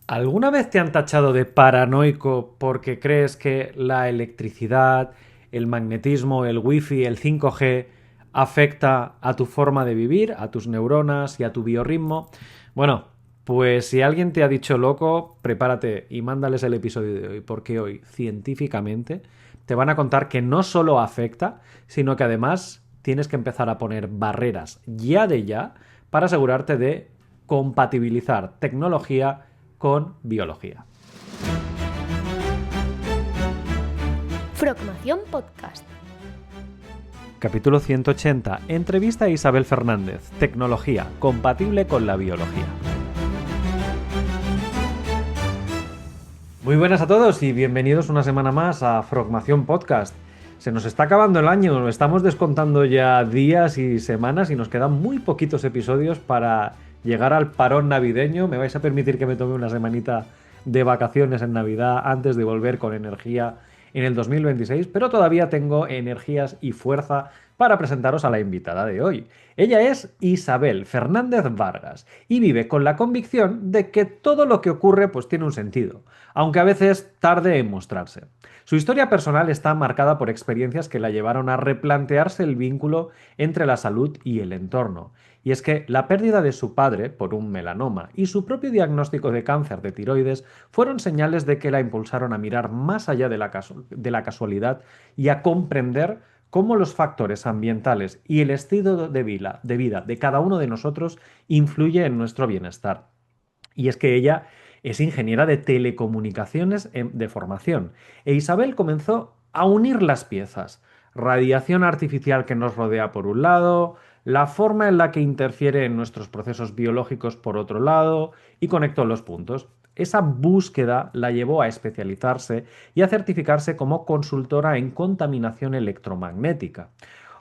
¿Alguna vez te han tachado de paranoico porque crees que la electricidad, el magnetismo, el wifi, el 5G afecta a tu forma de vivir, a tus neuronas y a tu biorritmo? Bueno, pues si alguien te ha dicho loco, prepárate y mándales el episodio de hoy, porque hoy científicamente te van a contar que no solo afecta, sino que además tienes que empezar a poner barreras ya de ya para asegurarte de compatibilizar tecnología con biología. Frogmación Podcast. Capítulo 180. Entrevista a Isabel Fernández. Tecnología compatible con la biología. Muy buenas a todos y bienvenidos una semana más a Frogmación Podcast. Se nos está acabando el año, estamos descontando ya días y semanas y nos quedan muy poquitos episodios para llegar al parón navideño. Me vais a permitir que me tome una semanita de vacaciones en Navidad antes de volver con energía en el 2026, pero todavía tengo energías y fuerza para presentaros a la invitada de hoy. Ella es Isabel Fernández Vargas y vive con la convicción de que todo lo que ocurre pues tiene un sentido, aunque a veces tarde en mostrarse. Su historia personal está marcada por experiencias que la llevaron a replantearse el vínculo entre la salud y el entorno. Y es que la pérdida de su padre por un melanoma y su propio diagnóstico de cáncer de tiroides fueron señales de que la impulsaron a mirar más allá de la casualidad y a comprender cómo los factores ambientales y el estilo de vida de cada uno de nosotros influye en nuestro bienestar. Y es que ella es ingeniera de telecomunicaciones de formación. E Isabel comenzó a unir las piezas. Radiación artificial que nos rodea por un lado, la forma en la que interfiere en nuestros procesos biológicos por otro lado, y conectó los puntos. Esa búsqueda la llevó a especializarse y a certificarse como consultora en contaminación electromagnética.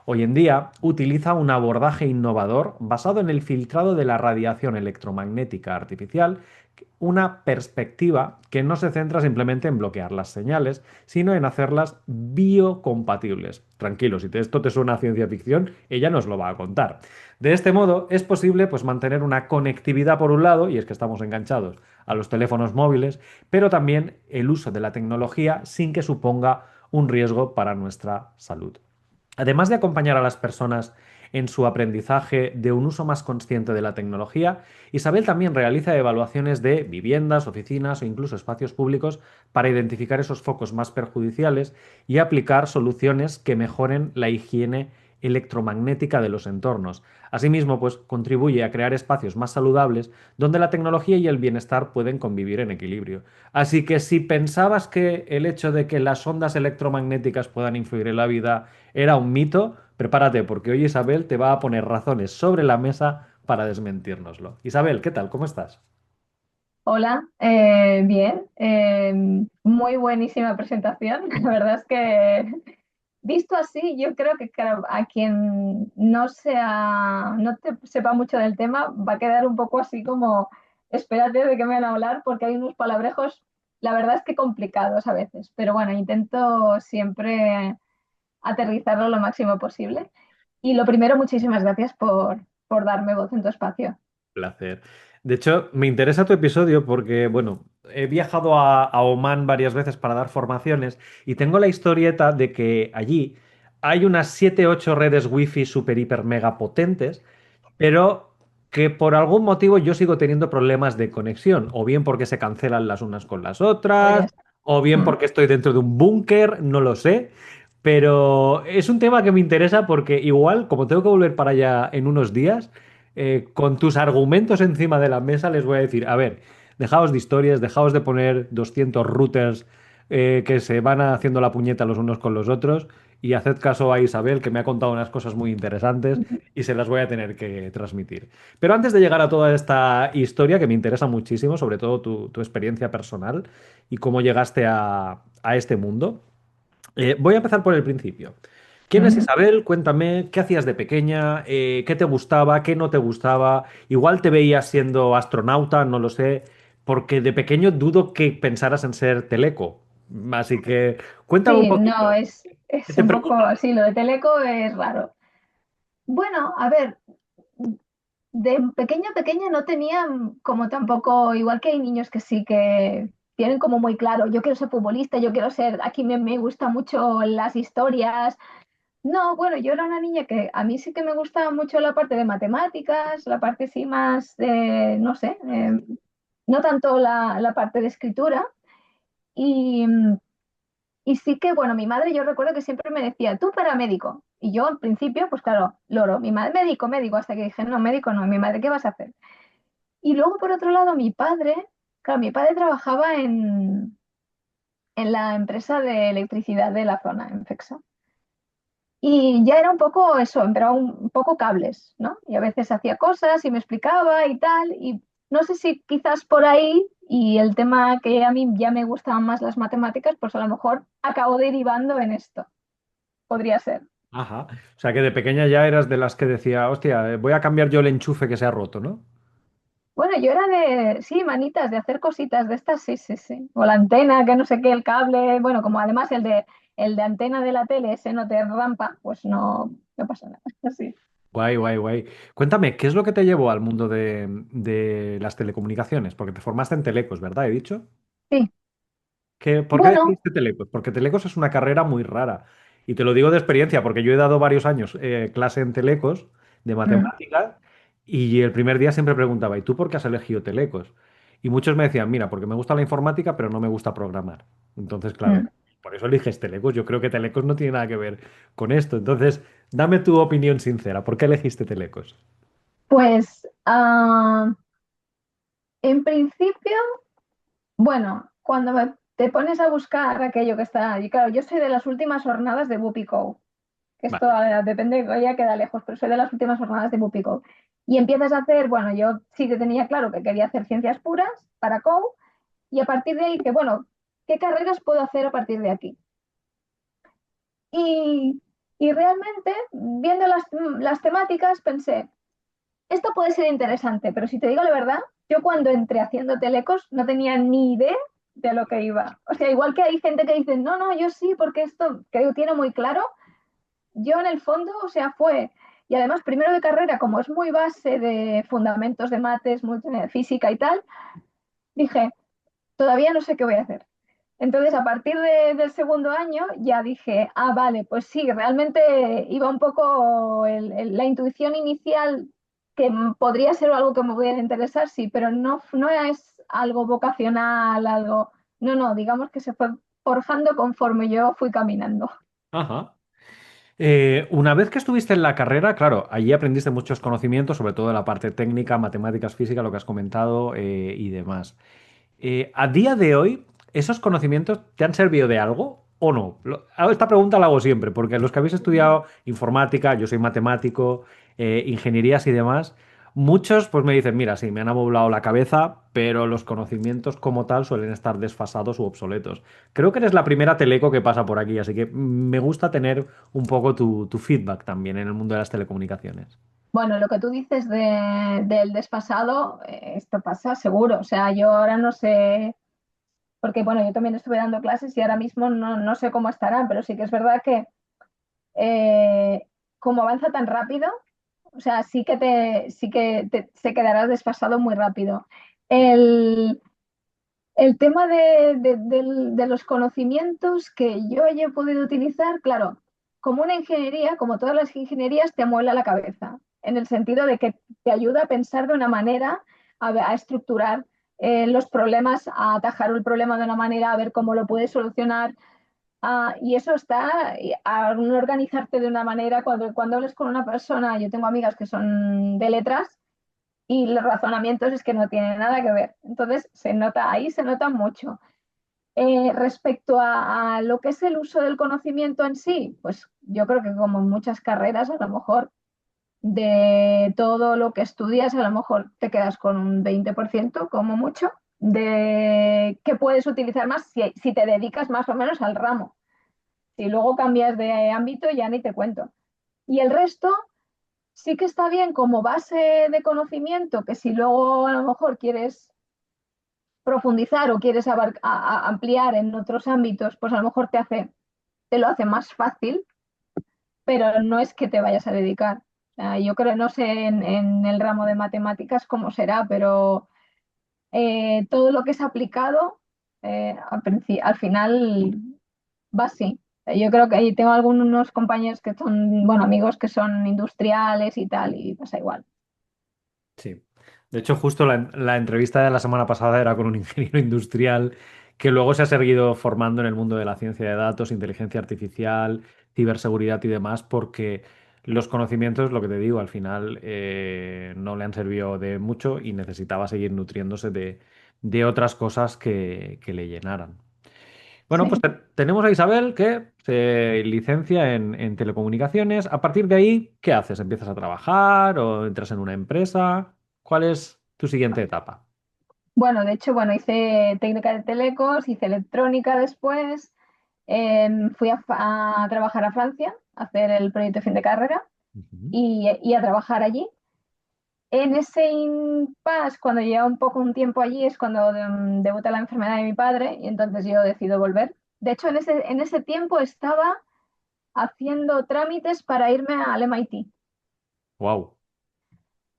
Hoy en día utiliza un abordaje innovador basado en el filtrado de la radiación electromagnética artificial, una perspectiva que no se centra simplemente en bloquear las señales, sino en hacerlas biocompatibles. Tranquilo, si esto te suena a ciencia ficción, ella nos lo va a contar. De este modo, es posible pues, mantener una conectividad por un lado, y es que estamos enganchados a los teléfonos móviles, pero también el uso de la tecnología sin que suponga un riesgo para nuestra salud. Además de acompañar a las personas en su aprendizaje de un uso más consciente de la tecnología, Isabel también realiza evaluaciones de viviendas, oficinas o incluso espacios públicos para identificar esos focos más perjudiciales y aplicar soluciones que mejoren la higiene electromagnética de los entornos. Asimismo, pues contribuye a crear espacios más saludables donde la tecnología y el bienestar pueden convivir en equilibrio. Así que si pensabas que el hecho de que las ondas electromagnéticas puedan influir en la vida era un mito, prepárate porque hoy Isabel te va a poner razones sobre la mesa para desmentírnoslo. Isabel, ¿qué tal? ¿Cómo estás? Hola, bien, muy buenísima presentación. La verdad es que visto así, yo creo que claro, a quien no sepa mucho del tema va a quedar un poco así como, espérate de qué me van a hablar, porque hay unos palabrejos, la verdad es que complicados a veces, pero bueno, intento siempre aterrizarlo lo máximo posible. Y lo primero, muchísimas gracias por darme voz en tu espacio. Placer. De hecho, me interesa tu episodio porque, bueno, he viajado a Oman varias veces para dar formaciones y tengo la historieta de que allí hay unas 7 8 redes wifi super hiper mega potentes, pero que por algún motivo yo sigo teniendo problemas de conexión, o bien porque se cancelan las unas con las otras, Podrías. o bien Mm. porque estoy dentro de un búnker, no lo sé. Pero es un tema que me interesa porque igual, como tengo que volver para allá en unos días, con tus argumentos encima de la mesa les voy a decir, a ver, dejaos de historias, dejaos de poner 200 routers que se van haciendo la puñeta los unos con los otros y haced caso a Isabel, que me ha contado unas cosas muy interesantes y se las voy a tener que transmitir. Pero antes de llegar a toda esta historia, que me interesa muchísimo, sobre todo tu experiencia personal y cómo llegaste a este mundo, voy a empezar por el principio. ¿Quién es Ujú. Isabel? Cuéntame, ¿qué hacías de pequeña? ¿Qué te gustaba? ¿Qué no te gustaba? Igual te veías siendo astronauta, no lo sé, porque de pequeño dudo que pensaras en ser teleco. Así que cuéntame un Sí, no, poquito. ¿Qué es te un poco preocupa? así, lo de Teleco es raro. Bueno, a ver, de pequeña, pequeña no tenía como tampoco, igual que hay niños que sí que tienen como muy claro, yo quiero ser futbolista, yo quiero ser, aquí me gusta mucho las historias. No, bueno, yo era una niña que a mí sí que me gustaba mucho la parte de matemáticas, la parte sí más, no sé, no tanto la parte de escritura. Y, y sí que, bueno, mi madre yo recuerdo que siempre me decía, tú paramédico. Y yo al principio, pues claro, loro, mi madre médico, médico, hasta que dije, no, médico no, mi madre, ¿qué vas a hacer? Y luego, por otro lado, mi padre, claro, mi padre trabajaba en la empresa de electricidad de la zona, en FEXA. Y ya era un poco eso, pero un poco cables, ¿no? Y a veces hacía cosas y me explicaba y tal. Y no sé si quizás por ahí, y el tema que a mí ya me gustaban más las matemáticas, pues a lo mejor acabó derivando en esto. Podría ser. Ajá. O sea que de pequeña ya eras de las que decía, hostia, voy a cambiar yo el enchufe que se ha roto, ¿no? Bueno, yo era de, sí, manitas, de hacer cositas de estas, sí, sí, sí. O la antena, que no sé qué, el cable, bueno, como además el de antena de la tele, ese no te rampa, pues no, no pasa nada. Sí. Guay, guay, guay. Cuéntame, ¿qué es lo que te llevó al mundo de las telecomunicaciones? Porque te formaste en Telecos, ¿verdad? He dicho. Sí. ¿Por qué Bueno, decidiste Telecos? Porque Telecos es una carrera muy rara. Y te lo digo de experiencia, porque yo he dado varios años clase en Telecos de mm, matemáticas y el primer día siempre preguntaba, ¿y tú por qué has elegido Telecos? Y muchos me decían, mira, porque me gusta la informática, pero no me gusta programar. Entonces, claro, mm. por eso eliges Telecos. Yo creo que Telecos no tiene nada que ver con esto. Entonces, dame tu opinión sincera. ¿Por qué elegiste Telecos? Pues en principio, bueno, cuando te pones a buscar aquello que está, y claro, yo soy de las últimas jornadas de Bupico, que esto Vale. depende, ya queda lejos, pero soy de las últimas jornadas de Bupico. Y empiezas a hacer, bueno, yo sí que tenía claro que quería hacer ciencias puras para COU, y a partir de ahí, que bueno, ¿qué carreras puedo hacer a partir de aquí? Y, y realmente, viendo las temáticas, pensé, esto puede ser interesante, pero si te digo la verdad, yo cuando entré haciendo telecos no tenía ni idea de lo que iba. O sea, igual que hay gente que dice, no, no, yo sí, porque esto creo que tiene muy claro, yo en el fondo, o sea, fue, y además primero de carrera, como es muy base de fundamentos de mates, muy, física y tal, dije, todavía no sé qué voy a hacer. Entonces, a partir del segundo año ya dije, ah, vale, pues sí, realmente iba un poco la intuición inicial que podría ser algo que me pudiera interesar, sí, pero no, no es algo vocacional, algo, no, no, digamos que se fue forjando conforme yo fui caminando. Ajá. Una vez que estuviste en la carrera, claro, allí aprendiste muchos conocimientos, sobre todo en la parte técnica, matemáticas, física, lo que has comentado y demás. A día de hoy, ¿esos conocimientos te han servido de algo o no? Esta pregunta la hago siempre, porque los que habéis estudiado informática, yo soy matemático, ingenierías y demás, muchos pues me dicen, mira, sí, me han amoblado la cabeza, pero los conocimientos como tal suelen estar desfasados u obsoletos. Creo que eres la primera teleco que pasa por aquí, así que me gusta tener un poco tu feedback también en el mundo de las telecomunicaciones. Bueno, lo que tú dices del desfasado, esto pasa seguro. O sea, yo ahora no sé, porque bueno, yo también estuve dando clases y ahora mismo no, no sé cómo estarán, pero sí que es verdad que como avanza tan rápido, o sea, se quedará desfasado muy rápido. El, el tema de los conocimientos que yo haya podido utilizar, claro, como una ingeniería, como todas las ingenierías, te amuela la cabeza, en el sentido de que te ayuda a pensar de una manera, a estructurar los problemas, a atajar el problema de una manera, a ver cómo lo puedes solucionar. Y eso está a organizarte de una manera, cuando hables con una persona, yo tengo amigas que son de letras y los razonamientos es que no tienen nada que ver. Entonces se nota, ahí se nota mucho. Respecto a lo que es el uso del conocimiento en sí, pues yo creo que como en muchas carreras, a lo mejor de todo lo que estudias, a lo mejor te quedas con un 20% como mucho, de que puedes utilizar más si te dedicas más o menos al ramo. Si luego cambias de ámbito, ya ni te cuento. Y el resto sí que está bien como base de conocimiento, que si luego a lo mejor quieres profundizar o quieres ampliar en otros ámbitos, pues a lo mejor te lo hace más fácil, pero no es que te vayas a dedicar. Yo creo, no sé en el ramo de matemáticas cómo será, pero todo lo que es aplicado al final va así. Yo creo que ahí tengo algunos compañeros que son, bueno, amigos que son industriales y tal, y pasa igual. Sí. De hecho, justo la entrevista de la semana pasada era con un ingeniero industrial que luego se ha seguido formando en el mundo de la ciencia de datos, inteligencia artificial, ciberseguridad y demás, porque los conocimientos, lo que te digo, al final no le han servido de mucho y necesitaba seguir nutriéndose de otras cosas que le llenaran. Bueno, pues Sí. tenemos a Isabel que se licencia en telecomunicaciones. A partir de ahí, ¿qué haces? ¿Empiezas a trabajar o entras en una empresa? ¿Cuál es tu siguiente etapa? Bueno, de hecho, bueno, hice técnica de telecos, hice electrónica después, fui a trabajar a Francia, a hacer el proyecto de fin de carrera Ujú. y a trabajar allí. En ese impasse, cuando lleva un poco un tiempo allí, es cuando debuta la enfermedad de mi padre y entonces yo decido volver. De hecho, en ese tiempo estaba haciendo trámites para irme al MIT, Wow.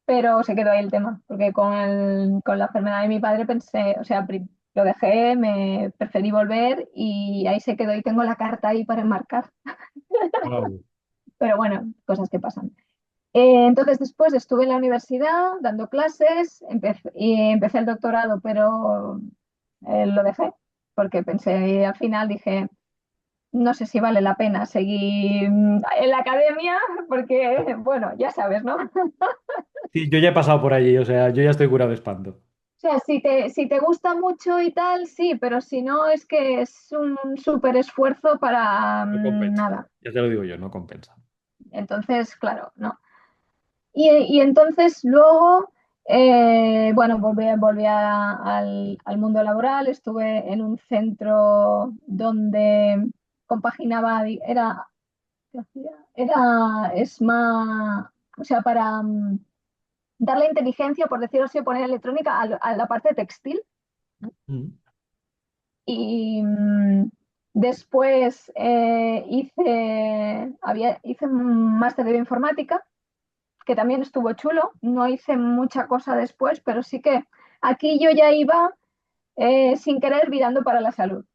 pero se quedó ahí el tema, porque con la enfermedad de mi padre pensé, o sea, lo dejé, me preferí volver y ahí se quedó y tengo la carta ahí para enmarcar. Wow. Pero bueno, cosas que pasan. Entonces después estuve en la universidad dando clases y empecé el doctorado, pero lo dejé porque pensé al final, dije, no sé si vale la pena seguir en la academia porque, bueno, ya sabes, ¿no? Sí, yo ya he pasado por allí, o sea, yo ya estoy curado de espanto. O sea, si te gusta mucho y tal, sí, pero si no, es que es un súper esfuerzo para No compensa. nada. Ya te lo digo yo, no compensa. Entonces, claro, no. Y entonces luego, bueno, volví al mundo laboral, estuve en un centro donde compaginaba, ¿qué hacía? Es más, o sea, para darle inteligencia, por decirlo así, poner electrónica a la parte textil. Mm. Y después hice un máster de bioinformática que también estuvo chulo. No hice mucha cosa después, pero sí que aquí yo ya iba sin querer virando para la salud.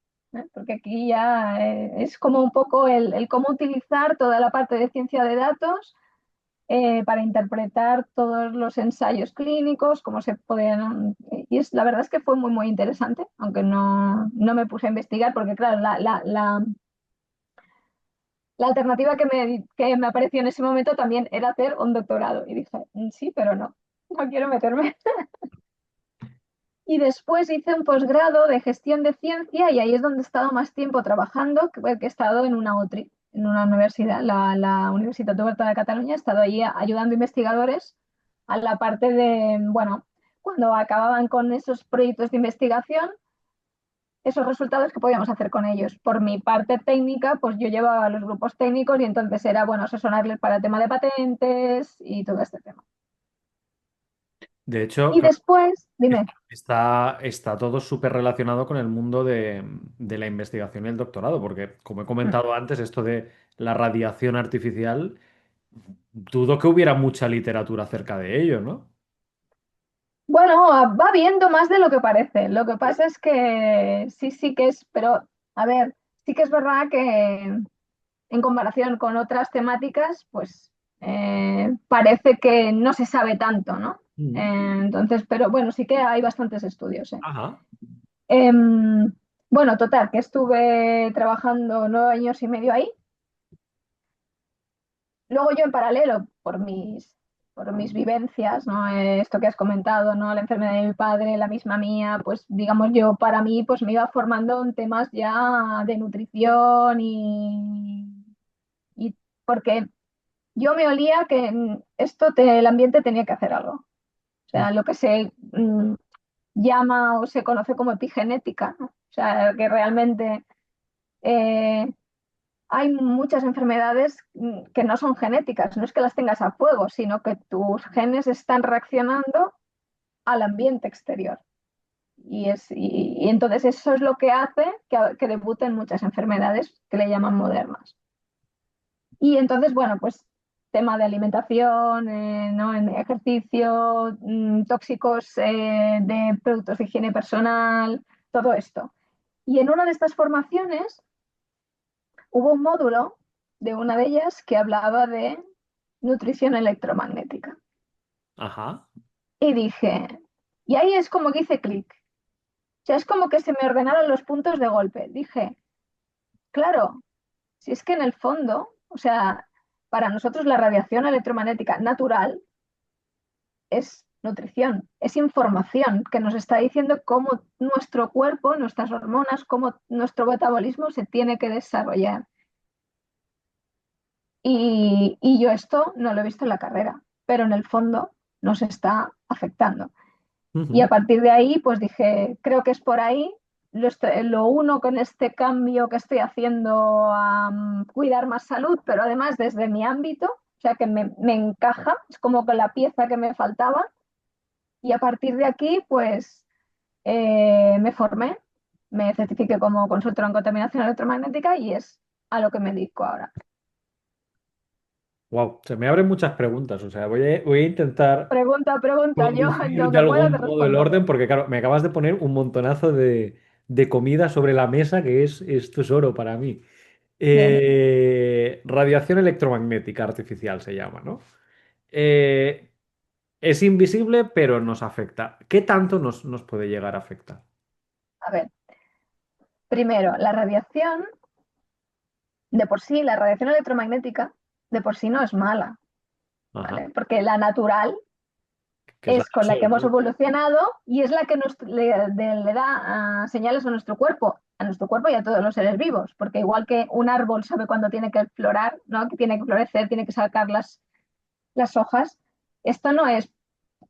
Porque aquí ya es como un poco el cómo utilizar toda la parte de ciencia de datos para interpretar todos los ensayos clínicos, cómo se podían. La verdad es que fue muy, muy interesante, aunque no me puse a investigar, porque claro, la alternativa que me apareció en ese momento también era hacer un doctorado. Y dije, sí, pero no quiero meterme". Y después hice un posgrado de gestión de ciencia y ahí es donde he estado más tiempo trabajando que he estado en una UTRI, en una universidad, la Universitat Oberta de Cataluña. He estado ahí ayudando a investigadores a la parte de, bueno, cuando acababan con esos proyectos de investigación, esos resultados que podíamos hacer con ellos. Por mi parte técnica, pues yo llevaba los grupos técnicos y entonces era, bueno, asesorarles para el tema de patentes y todo este tema. De hecho, Y después, dime. está todo súper relacionado con el mundo de la investigación y el doctorado, porque como he comentado antes, esto de la radiación artificial, dudo que hubiera mucha literatura acerca de ello, ¿no? Bueno, va viendo más de lo que parece. Lo que pasa es que sí, sí que es, pero a ver, sí que es verdad que en comparación con otras temáticas, pues parece que no se sabe tanto, ¿no? Mm. Entonces, pero bueno, sí que hay bastantes estudios, ¿eh? Ajá. Bueno, total, que estuve trabajando 9 años y medio ahí. Luego yo en paralelo, por mis vivencias, ¿no? Esto que has comentado, ¿no? La enfermedad de mi padre, la misma mía, pues digamos yo para mí pues me iba formando en temas ya de nutrición y porque yo me olía que el ambiente tenía que hacer algo. O Mm. sea, lo que se llama o se conoce como epigenética, ¿no? O sea, que realmente eh, hay muchas enfermedades que no son genéticas, no es que las tengas a fuego, sino que tus genes están reaccionando al ambiente exterior. Y entonces eso es lo que hace que debuten muchas enfermedades que le llaman modernas. Y entonces, bueno, pues tema de alimentación, ¿no? En ejercicio, tóxicos de productos de higiene personal, todo esto. Y en una de estas formaciones hubo un módulo de una de ellas que hablaba de nutrición electromagnética. Ajá. Y dije, y ahí es como que hice clic. O sea, es como que se me ordenaron los puntos de golpe. Dije, claro, si es que en el fondo, o sea, para nosotros la radiación electromagnética natural es nutrición, es información que nos está diciendo cómo nuestro cuerpo, nuestras hormonas, cómo nuestro metabolismo se tiene que desarrollar. Y yo esto no lo he visto en la carrera, pero en el fondo nos está afectando. Y a Ujú. partir de ahí, pues dije, creo que es por ahí. Lo uno con este cambio que estoy haciendo a cuidar más salud, pero además desde mi ámbito, o sea que me encaja, es como que la pieza que me faltaba. Y a partir de aquí, pues me formé, me certifiqué como consultora en contaminación electromagnética y es a lo que me dedico ahora. Wow, se me abren muchas preguntas. O sea, voy a intentar Pregunta, pregunta, yo conducir lo de que pueda te algún modo el respondo. orden, porque claro, me acabas de poner un montonazo de comida sobre la mesa que es tesoro para mí. Bien, Radiación electromagnética artificial se llama, ¿no? Eh, es invisible, pero nos afecta. ¿Qué tanto nos puede llegar a afectar? a ver, primero, la radiación, de por sí, la radiación electromagnética, de por sí no es mala, Ajá, ¿vale? Porque la natural que es la es del con la que sol, hemos ¿no? evolucionado y es la que le da señales a nuestro cuerpo y a todos los seres vivos, porque igual que un árbol sabe cuándo tiene que florar, ¿no? Que tiene que florecer, tiene que sacar las hojas, esto no es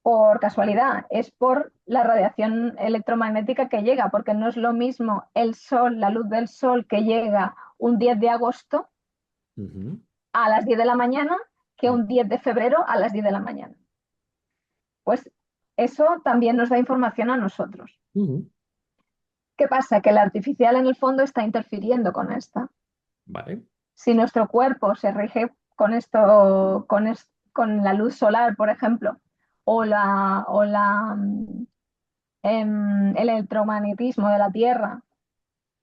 por casualidad, es por la radiación electromagnética que llega, porque no es lo mismo el sol, la luz del sol que llega un 10 de agosto Ujú, a las 10 de la mañana que un 10 de febrero a las 10 de la mañana. Pues eso también nos da información a nosotros. ujú. ¿Qué pasa? Que la artificial en el fondo está interfiriendo con esta. Vale. Si nuestro cuerpo se rige con esto, con la luz solar, por ejemplo, o el electromagnetismo de la Tierra,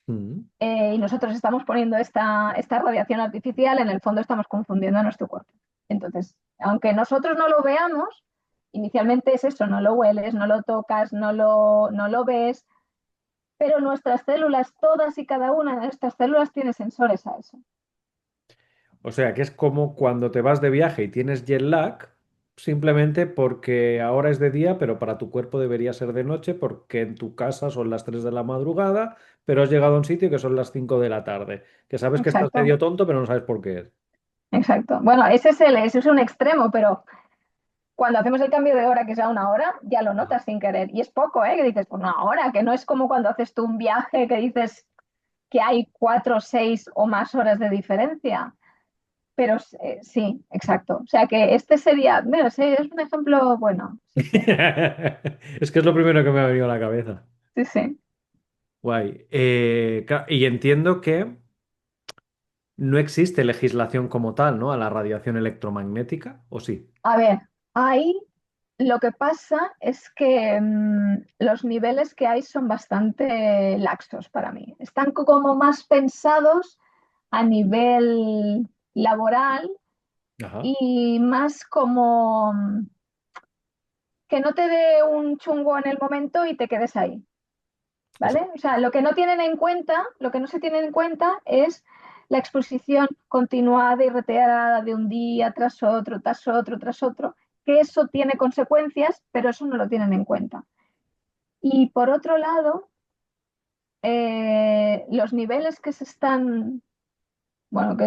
Ujú. y nosotros estamos poniendo esta radiación artificial, en el fondo estamos confundiendo a nuestro cuerpo. Entonces, aunque nosotros no lo veamos, inicialmente es eso, no lo hueles, no lo tocas, no lo ves, pero nuestras células, todas y cada una de nuestras células tiene sensores a eso. O sea, que es como cuando te vas de viaje y tienes jet lag, simplemente porque ahora es de día, pero para tu cuerpo debería ser de noche, porque en tu casa son las 3 de la madrugada, pero has llegado a un sitio que son las 5 de la tarde, que sabes que estás Exacto, medio tonto, pero no sabes por qué es. exacto. Bueno, ese es un extremo, pero cuando hacemos el cambio de hora, que sea una hora, ya lo Ajá. notas sin querer. Y es poco, ¿eh? Que dices, pues una hora, que no es como cuando haces tú un viaje que dices que hay 4, 6 o más horas de diferencia. Pero sí, exacto. O sea que este sería, bueno, sí, es un ejemplo bueno. Sí, sí, Es que es lo primero que me ha venido a la cabeza. sí, sí. Guay. Y entiendo que no existe legislación como tal, ¿no? A la radiación electromagnética, ¿o sí? A ver, ahí lo que pasa es que los niveles que hay son bastante laxos para mí. Están como más pensados a nivel laboral Ajá. y más como que no te dé un chungo en el momento y te quedes ahí, O sea, ¿vale? O sea, lo que no tienen en cuenta, lo que no se tiene en cuenta es la exposición continuada y reiterada de un día tras otro, tras otro, tras otro, que eso tiene consecuencias, pero eso no lo tienen en cuenta. Y por otro lado, los niveles que se están, bueno,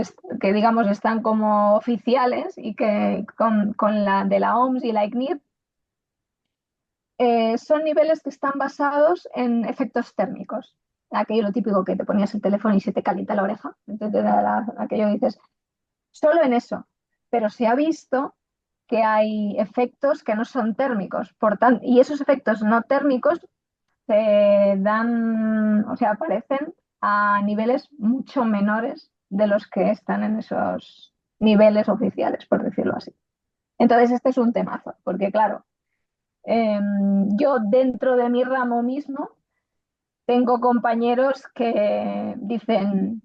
que digamos están como oficiales y que con la de la OMS y la ICNIRP, son niveles que están basados en efectos térmicos. Aquello lo típico que te ponías el teléfono y se te calienta la oreja. Entonces, aquello dices, solo en eso. Pero se ha visto que hay efectos que no son térmicos. Y esos efectos no térmicos se dan, o sea, aparecen a niveles mucho menores de los que están en niveles oficiales, por decirlo así. Entonces, este es un temazo, porque claro, yo dentro de mi ramo mismo tengo compañeros que dicen,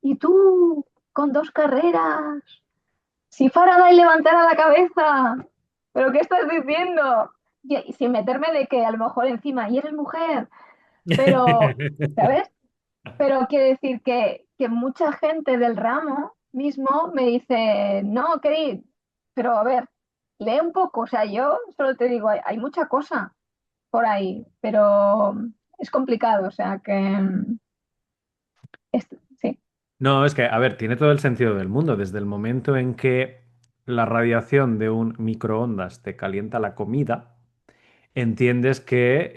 ¿y tú con 2 carreras? Si Faraday levantara la cabeza, ¿pero qué estás diciendo? Y sin meterme de que a lo mejor encima, y eres mujer, pero, ¿sabes? Pero quiere decir que mucha gente del ramo mismo me dice, no, querido, pero a ver, lee un poco, o sea, yo solo te digo, hay mucha cosa por ahí, pero es complicado, o sea que sí, No, es que, a ver, tiene todo el sentido del mundo. Desde el momento en que la radiación de un microondas te calienta la comida, entiendes que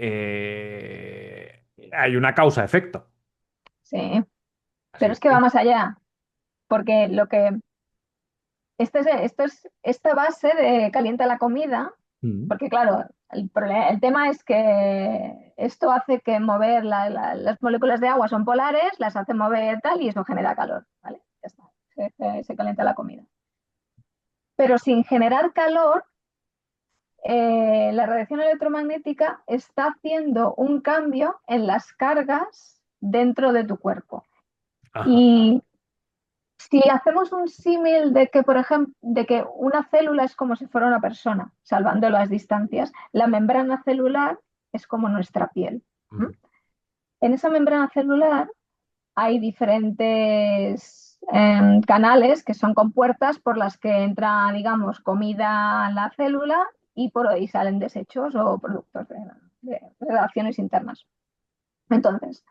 hay una causa-efecto. sí, pero Así es que va que. más allá, porque esta base de calienta la comida, Mm. porque claro, el tema es que esto hace que mover las moléculas de agua son polares, las hace mover tal y eso genera calor, ¿vale? Ya está, se calienta la comida. Pero sin generar calor, la radiación electromagnética está haciendo un cambio en las cargas dentro de tu cuerpo. Ajá. Y si hacemos un símil de que, por ejemplo, de que una célula es como si fuera una persona, salvando las distancias, la membrana celular es como nuestra piel. ¿M? Ujú. En esa membrana celular hay diferentes canales que son compuertas por las que entra, digamos, comida a la célula y por ahí salen desechos o productos de reacciones internas. Entonces,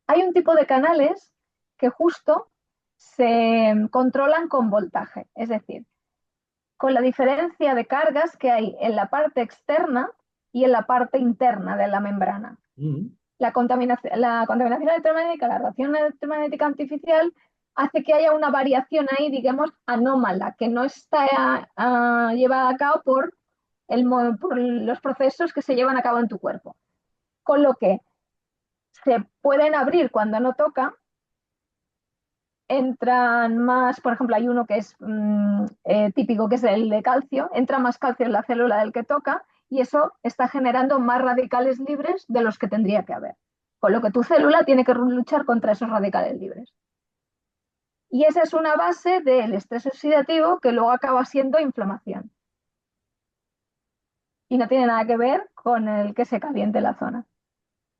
hay un tipo de canales que justo se controlan con voltaje, es decir, con la diferencia de cargas que hay en la parte externa y en la parte interna de la membrana. Mm. La contaminación electromagnética, la radiación electromagnética artificial, hace que haya una variación ahí, digamos, anómala, que no está llevada a cabo por los procesos que se llevan a cabo en tu cuerpo. Con lo que se pueden abrir cuando no toca, entran más, por ejemplo, hay uno que es típico, que es el de calcio, entra más calcio en la célula del que toca y eso está generando más radicales libres de los que tendría que haber. Con lo que tu célula tiene que luchar contra esos radicales libres. Y esa es una base del estrés oxidativo que luego acaba siendo inflamación. Y no tiene nada que ver con el que se caliente la zona.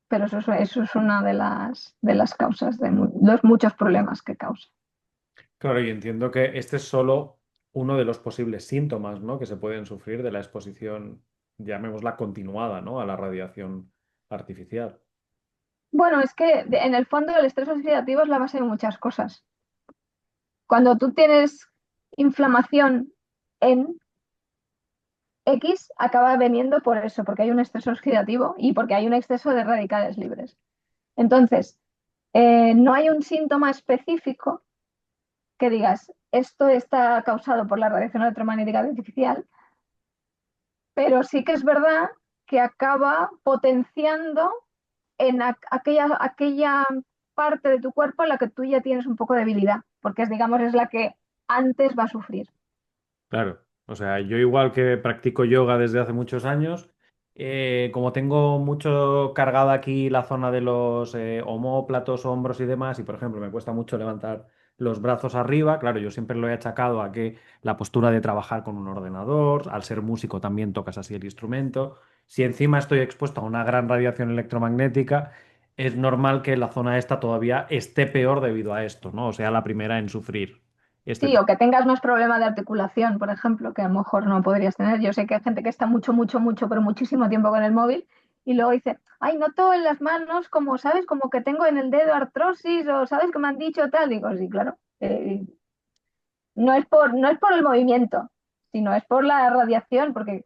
Pero eso es una de las causas de los muchos problemas que causa. Claro, y entiendo que este es solo uno de los posibles síntomas, ¿no? Que se pueden sufrir de la exposición, llamémosla continuada, ¿no? A la radiación artificial. Bueno, es que en el fondo el estrés oxidativo es la base de muchas cosas. Cuando tú tienes inflamación en X, acaba veniendo por eso, porque hay un estrés oxidativo y porque hay un exceso de radicales libres. Entonces, no hay un síntoma específico que digas, esto está causado por la radiación electromagnética artificial, pero sí que es verdad que acaba potenciando en aquella parte de tu cuerpo en la que tú ya tienes un poco de debilidad, porque digamos, es la que antes va a sufrir. Claro, o sea, yo igual que practico yoga desde hace muchos años, como tengo mucho cargada aquí la zona de los omóplatos, hombros y demás, y por ejemplo me cuesta mucho levantar los brazos arriba, claro, yo siempre lo he achacado a que la postura de trabajar con un ordenador, al ser músico también tocas así el instrumento, si encima estoy expuesto a una gran radiación electromagnética, es normal que la zona esta todavía esté peor debido a esto, ¿no? O sea, la primera en sufrir este Sí, o tipo. que tengas más problemas de articulación, por ejemplo, que a lo mejor no podrías tener. Yo sé que hay gente que está mucho, mucho, mucho, pero muchísimo tiempo con el móvil y luego dice, ay, noto en las manos como, ¿sabes? Como que tengo en el dedo artrosis o, ¿sabes? Que me han dicho tal. Digo, sí, claro. No es por el movimiento, sino es por la radiación, porque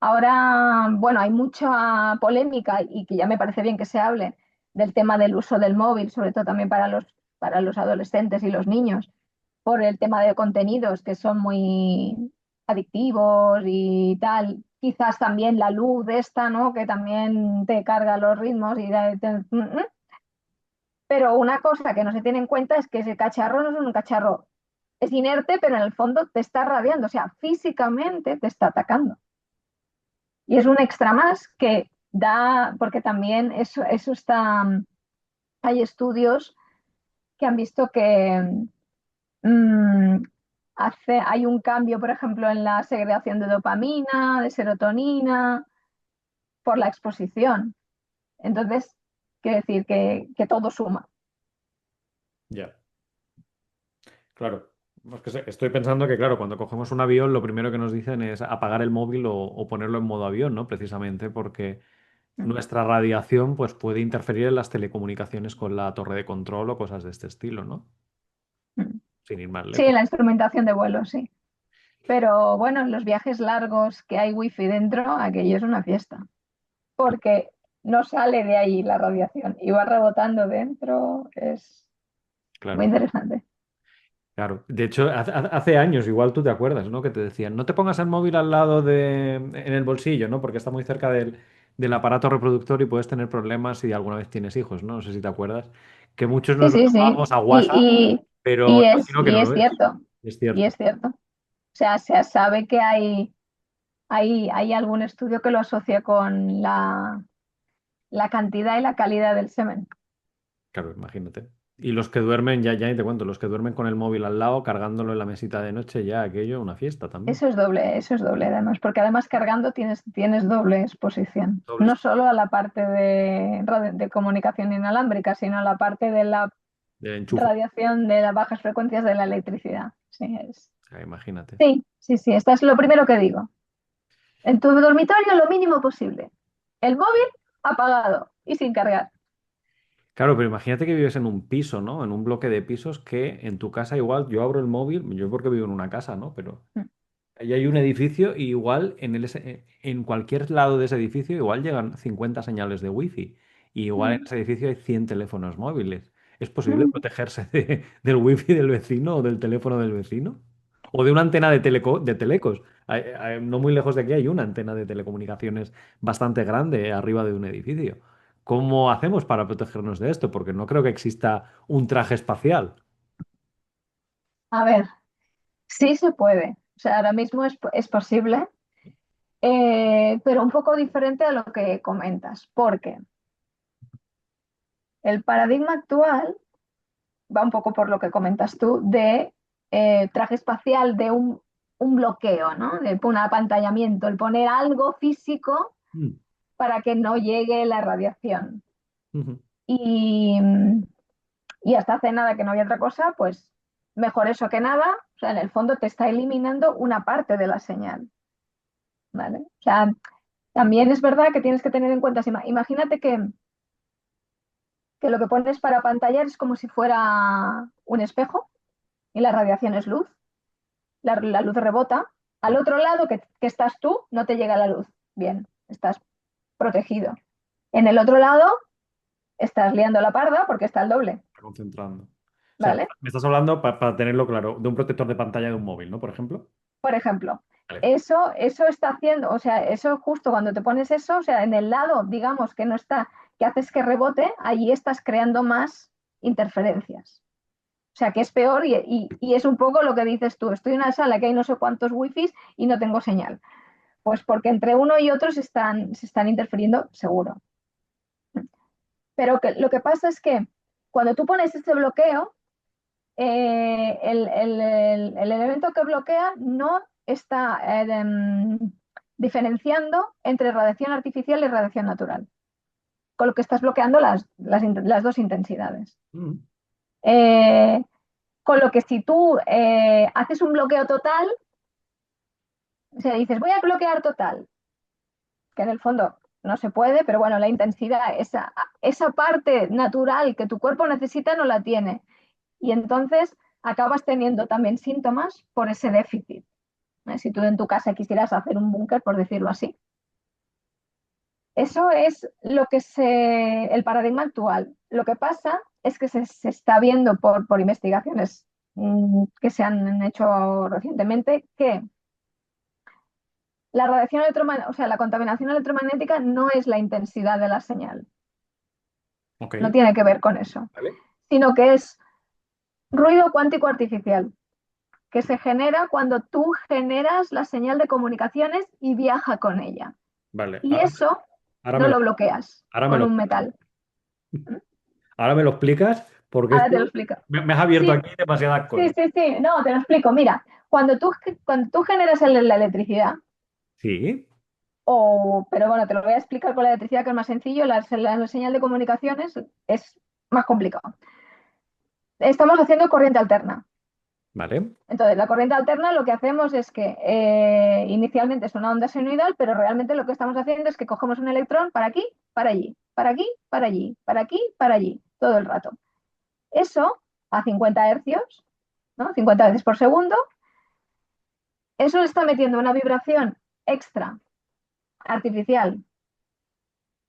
ahora, bueno, hay mucha polémica y que ya me parece bien que se hable del tema del uso del móvil, sobre todo también para los adolescentes y los niños, por el tema de contenidos que son muy adictivos y tal. Quizás también la luz esta, ¿no? Que también te carga los ritmos y Pero una cosa que no se tiene en cuenta es que ese cacharro no es un cacharro, es inerte, pero en el fondo te está radiando, o sea, físicamente te está atacando. Y es un extra más que da, porque también eso está, hay estudios que han visto que mm, hay un cambio, por ejemplo, en la segregación de dopamina, de serotonina, por la exposición. Entonces, quiere decir que todo suma. Ya, claro. Es que estoy pensando que, claro, cuando cogemos un avión, lo primero que nos dicen es apagar el móvil o ponerlo en modo avión, ¿no? Precisamente porque Mm, nuestra radiación pues, puede interferir en las telecomunicaciones con la torre de control o cosas de este estilo, ¿no? mm. Sin ir más Sí, lejos. la instrumentación de vuelo, sí. Pero bueno, en los viajes largos que hay wifi dentro, aquello es una fiesta, porque no sale de ahí la radiación y va rebotando dentro, es muy Claro. interesante. Claro, de hecho, hace años, igual tú te acuerdas, ¿no? Que te decían, no te pongas el móvil al lado en el bolsillo, ¿no? Porque está muy cerca del aparato reproductor y puedes tener problemas si alguna vez tienes hijos, ¿no? No sé si te acuerdas, que muchos Sí, nos lo sí, sí. tomábamos a WhatsApp, Y, pero imagino que y no es lo es. cierto, Es y cierto. es cierto. O sea, se sabe que hay algún estudio que lo asocia con la cantidad y la calidad del semen. Claro, imagínate. Y los que duermen, ya ni te cuento, los que duermen con el móvil al lado, cargándolo en la mesita de noche, ya aquello, una fiesta también. Eso es doble además, porque además cargando tienes doble exposición, Dobles no solo a la parte de comunicación inalámbrica, sino a la parte de la de enchufe. radiación de las bajas frecuencias de la electricidad. O sea, imagínate. Sí, esto es lo primero que digo. En tu dormitorio lo mínimo posible. El móvil apagado y sin cargar. Claro, pero imagínate que vives en un piso, ¿no? En un bloque de pisos que en tu casa igual yo abro el móvil, yo porque vivo en una casa, ¿no? Pero Mm, ahí hay un edificio y igual en cualquier lado de ese edificio igual llegan 50 señales de wifi y igual en mm, ese edificio hay 100 teléfonos móviles. ¿Es posible mm. protegerse del wifi del vecino o del teléfono del vecino? O de una antena de telecos. No muy lejos de aquí hay una antena de telecomunicaciones bastante grande arriba de un edificio. ¿Cómo hacemos para protegernos de esto? Porque no creo que exista un traje espacial. A ver, sí se puede. O sea, ahora mismo es posible, pero un poco diferente a lo que comentas, porque el paradigma actual va un poco por lo que comentas tú de traje espacial, de un bloqueo, ¿no? De un apantallamiento, el poner algo físico Mm, para que no llegue la radiación. ujú. Y, y hasta hace nada que no había otra cosa, pues mejor eso que nada. O sea, en el fondo te está eliminando una parte de la señal, ¿vale? O sea, también es verdad que tienes que tener en cuenta, imagínate que lo que pones para pantallar es como si fuera un espejo y la radiación es luz. La luz rebota. Al otro lado que estás tú, no te llega la luz. Bien, estás protegido. En el otro lado, estás liando la parda porque está el doble, Concentrando. O sea, ¿vale? me estás hablando, para tenerlo claro, de un protector de pantalla de un móvil, ¿no? Por ejemplo. Por ejemplo, Vale. eso está haciendo, o sea, eso justo cuando te pones eso, o sea, en el lado, digamos, que no está, que haces que rebote, allí estás creando más interferencias. O sea, que es peor y es un poco lo que dices tú. Estoy en una sala que hay no sé cuántos wifis y no tengo señal. Pues porque entre uno y otro se están interfiriendo, seguro. Pero lo que pasa es que cuando tú pones este bloqueo, el elemento que bloquea no está diferenciando entre radiación artificial y radiación natural, con lo que estás bloqueando las dos intensidades. Mm. Eh, con lo que si tú haces un bloqueo total, o sea, dices, voy a bloquear total, que en el fondo no se puede, pero bueno, la intensidad, esa parte natural que tu cuerpo necesita no la tiene. Y entonces acabas teniendo también síntomas por ese déficit. Si tú en tu casa quisieras hacer un búnker, por decirlo así. Eso es el paradigma actual. Lo que pasa es que se está viendo por investigaciones que se han hecho recientemente que la radiación electromagnética, o sea, la contaminación electromagnética no es la intensidad de la señal. Ok, no tiene que ver con eso, vale. sino que es ruido cuántico artificial, que se genera cuando tú generas la señal de comunicaciones y viaja con ella. Vale, Y eso ahora me no lo, lo bloqueas ahora me con lo, un metal. ahora me lo explicas porque Ahora esto te lo explico. me has abierto Sí, aquí demasiadas sí, cosas. sí, sí. No, te lo explico. Mira, cuando tú generas la electricidad, Sí. pero bueno, te lo voy a explicar con la electricidad, que es más sencillo, la señal de comunicaciones es más complicado. Estamos haciendo corriente alterna. Vale. Entonces, la corriente alterna lo que hacemos es que inicialmente es una onda sinusoidal, pero realmente lo que estamos haciendo es que cogemos un electrón para aquí, para allí, para aquí, para allí, para aquí, para allí, todo el rato. Eso a 50 hercios, ¿no? 50 veces por segundo, eso le está metiendo una vibración extra artificial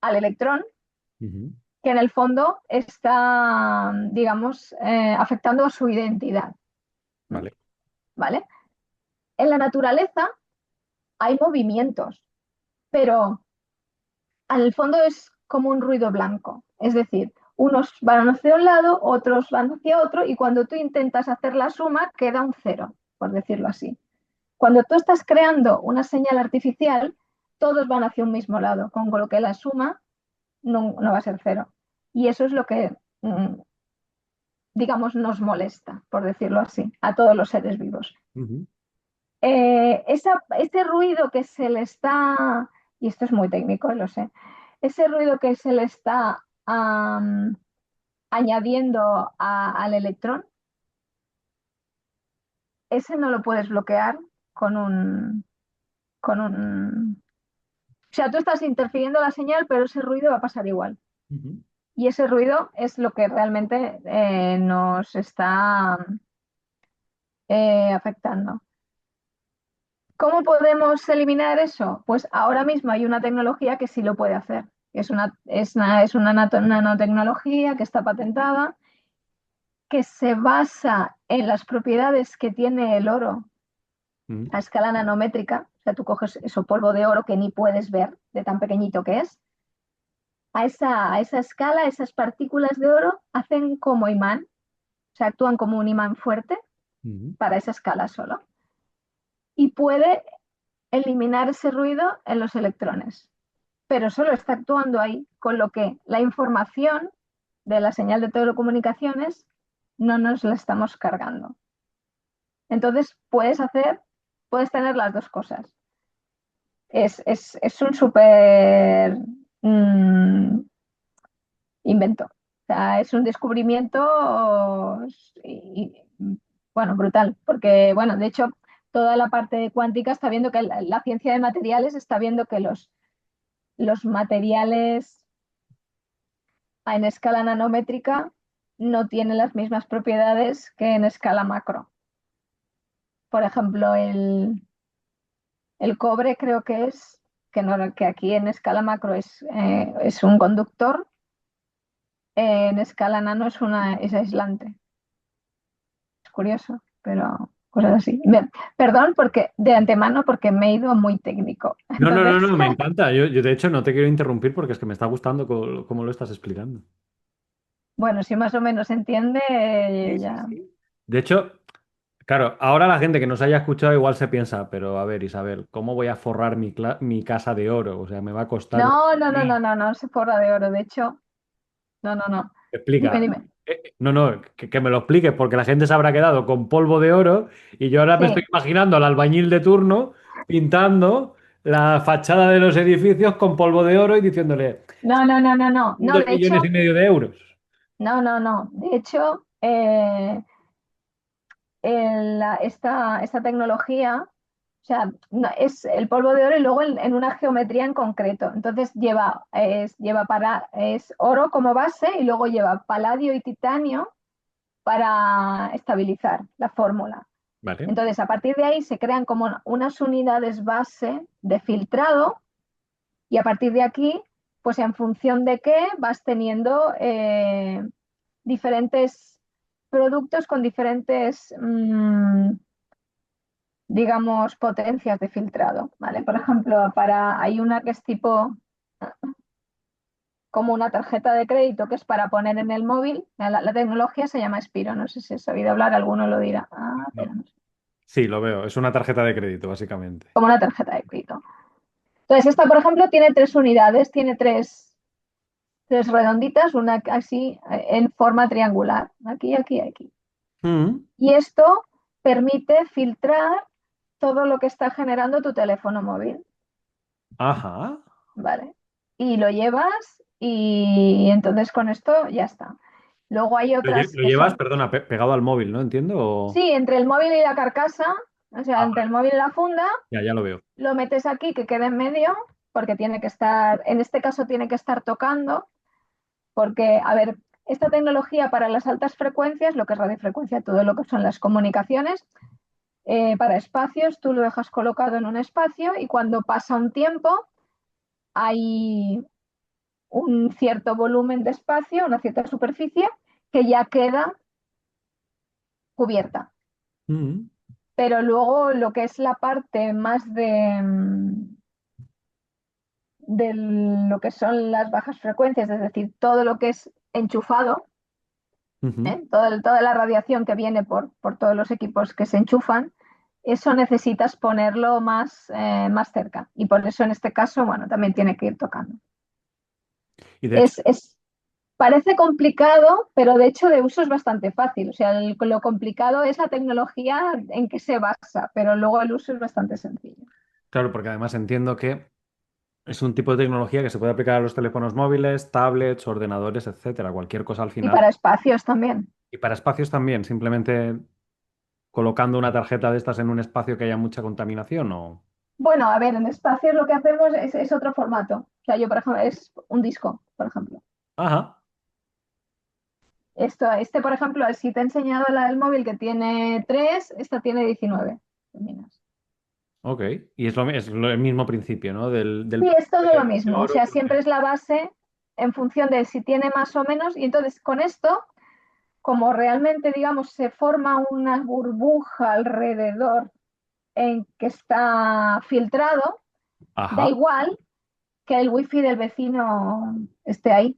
al electrón Ujú. que en el fondo está, digamos, afectando a su identidad, Vale. ¿vale? En la naturaleza hay movimientos, pero al fondo es como un ruido blanco, es decir, unos van hacia un lado, otros van hacia otro, y cuando tú intentas hacer la suma, queda un cero, por decirlo así. Cuando tú estás creando una señal artificial, todos van hacia un mismo lado, con lo que la suma no va a ser cero. Y eso es lo que, digamos, nos molesta, por decirlo así, a todos los seres vivos. Ujú. Ese ruido que se le está, y esto es muy técnico, lo sé, ese ruido que se le está añadiendo al electrón, ese no lo puedes bloquear con un... O sea, tú estás interfiriendo la señal, pero ese ruido va a pasar igual. Ujú. Y ese ruido es lo que realmente nos está afectando. ¿Cómo podemos eliminar eso? Pues ahora mismo hay una tecnología que sí lo puede hacer. Es una nanotecnología que está patentada, que se basa en las propiedades que tiene el oro Ujú. a escala nanométrica. O sea, tú coges eso polvo de oro que ni puedes ver de tan pequeñito que es. A esa escala, esas partículas de oro hacen como imán, o sea, actúan como un imán fuerte Ujú. para esa escala solo. Y puede eliminar ese ruido en los electrones, pero solo está actuando ahí, con lo que la información de la señal de telecomunicaciones no nos la estamos cargando. Entonces puedes tener las dos cosas. Es un súper invento. O sea, es un descubrimiento bueno, brutal, porque, bueno, de hecho, toda la parte cuántica está viendo que la ciencia de materiales está viendo que los materiales en escala nanométrica no tienen las mismas propiedades que en escala macro. Por ejemplo, el cobre creo que que aquí en escala macro es un conductor, en escala nano es aislante. Es curioso, pero cosas así. Perdón porque de antemano porque me he ido muy técnico. No, no, no, Entonces, no, me encanta. Yo, de hecho no te quiero interrumpir porque es que me está gustando cómo lo estás explicando. bueno, si más o menos se entiende, Sí, sí, ya. sí. De hecho, claro, ahora la gente que nos haya escuchado igual se piensa, pero a ver, Isabel, ¿cómo voy a forrar mi casa de oro? O sea, me va a costar un... No, no, no, no, no, no se forra de oro. De hecho, no, no, no. Dime, Explica. dime. No, no, que me lo expliques porque la gente se habrá quedado con polvo de oro y yo ahora me estoy Sí. imaginando al albañil de turno pintando la fachada de los edificios con polvo de oro y diciéndole No, no, no, no, no. No, dos de millones y hecho, medio de euros. no, no, no. De hecho, esta tecnología, o sea, es el polvo de oro y luego en una geometría en concreto. Entonces es oro como base y luego lleva paladio y titanio para estabilizar la fórmula. Vale. Entonces, a partir de ahí se crean como unas unidades base de filtrado y a partir de aquí, pues en función de qué vas teniendo diferentes productos con diferentes, digamos, potencias de filtrado, ¿vale? Por ejemplo, hay una que es tipo, como una tarjeta de crédito que es para poner en el móvil. La tecnología se llama Spiro, no sé si has oído hablar, alguno lo dirá. Ah, pero No. no sé. Sí, lo veo. Es una tarjeta de crédito, básicamente. Como una tarjeta de crédito. Entonces, esta, por ejemplo, tiene tres unidades, tiene tres redonditas, una así en forma triangular, aquí, aquí, aquí. Mm. Y esto permite filtrar todo lo que está generando tu teléfono móvil, Ajá. ¿vale? Y lo llevas y entonces con esto ya está. Luego hay otras Lo que llevas, son, perdona, pegado al móvil, ¿no? Entiendo. sí, entre el móvil y la carcasa, o sea, Ah, entre el vale. móvil y la funda, Ya lo veo. lo metes aquí que quede en medio, porque tiene que estar, en este caso tiene que estar tocando, porque, a ver, esta tecnología para las altas frecuencias, lo que es radiofrecuencia, todo lo que son las comunicaciones, para espacios, tú lo dejas colocado en un espacio y cuando pasa un tiempo hay un cierto volumen de espacio, una cierta superficie que ya queda cubierta. Mm. Pero luego lo que es la parte más de lo que son las bajas frecuencias, es decir, todo lo que es enchufado, Ujú. toda la radiación que viene por todos los equipos que se enchufan, eso necesitas ponerlo más cerca. Y por eso en este caso, bueno, también tiene que ir tocando. Y de hecho, Es, parece complicado, pero de hecho de uso es bastante fácil. O sea, lo complicado es la tecnología en que se basa, pero luego el uso es bastante sencillo. claro, porque además entiendo que es un tipo de tecnología que se puede aplicar a los teléfonos móviles, tablets, ordenadores, etcétera, cualquier cosa al Y final. para espacios también. Y para espacios también, simplemente colocando una tarjeta de estas en un espacio que haya mucha contaminación o... Bueno, a ver, en espacios lo que hacemos es otro formato. O sea, yo, por ejemplo, es un disco, por ejemplo. Ajá, Por ejemplo, si te he enseñado la del móvil que tiene 3, esta tiene 19 terminas. ok. Y el mismo principio, ¿no? Sí, Del es todo lo de mismo. O oro. sea, siempre es la base en función de si tiene más o menos. Y entonces, con esto, como realmente, digamos, se forma una burbuja alrededor en que está filtrado, da Ajá. igual que el wifi del vecino esté ahí.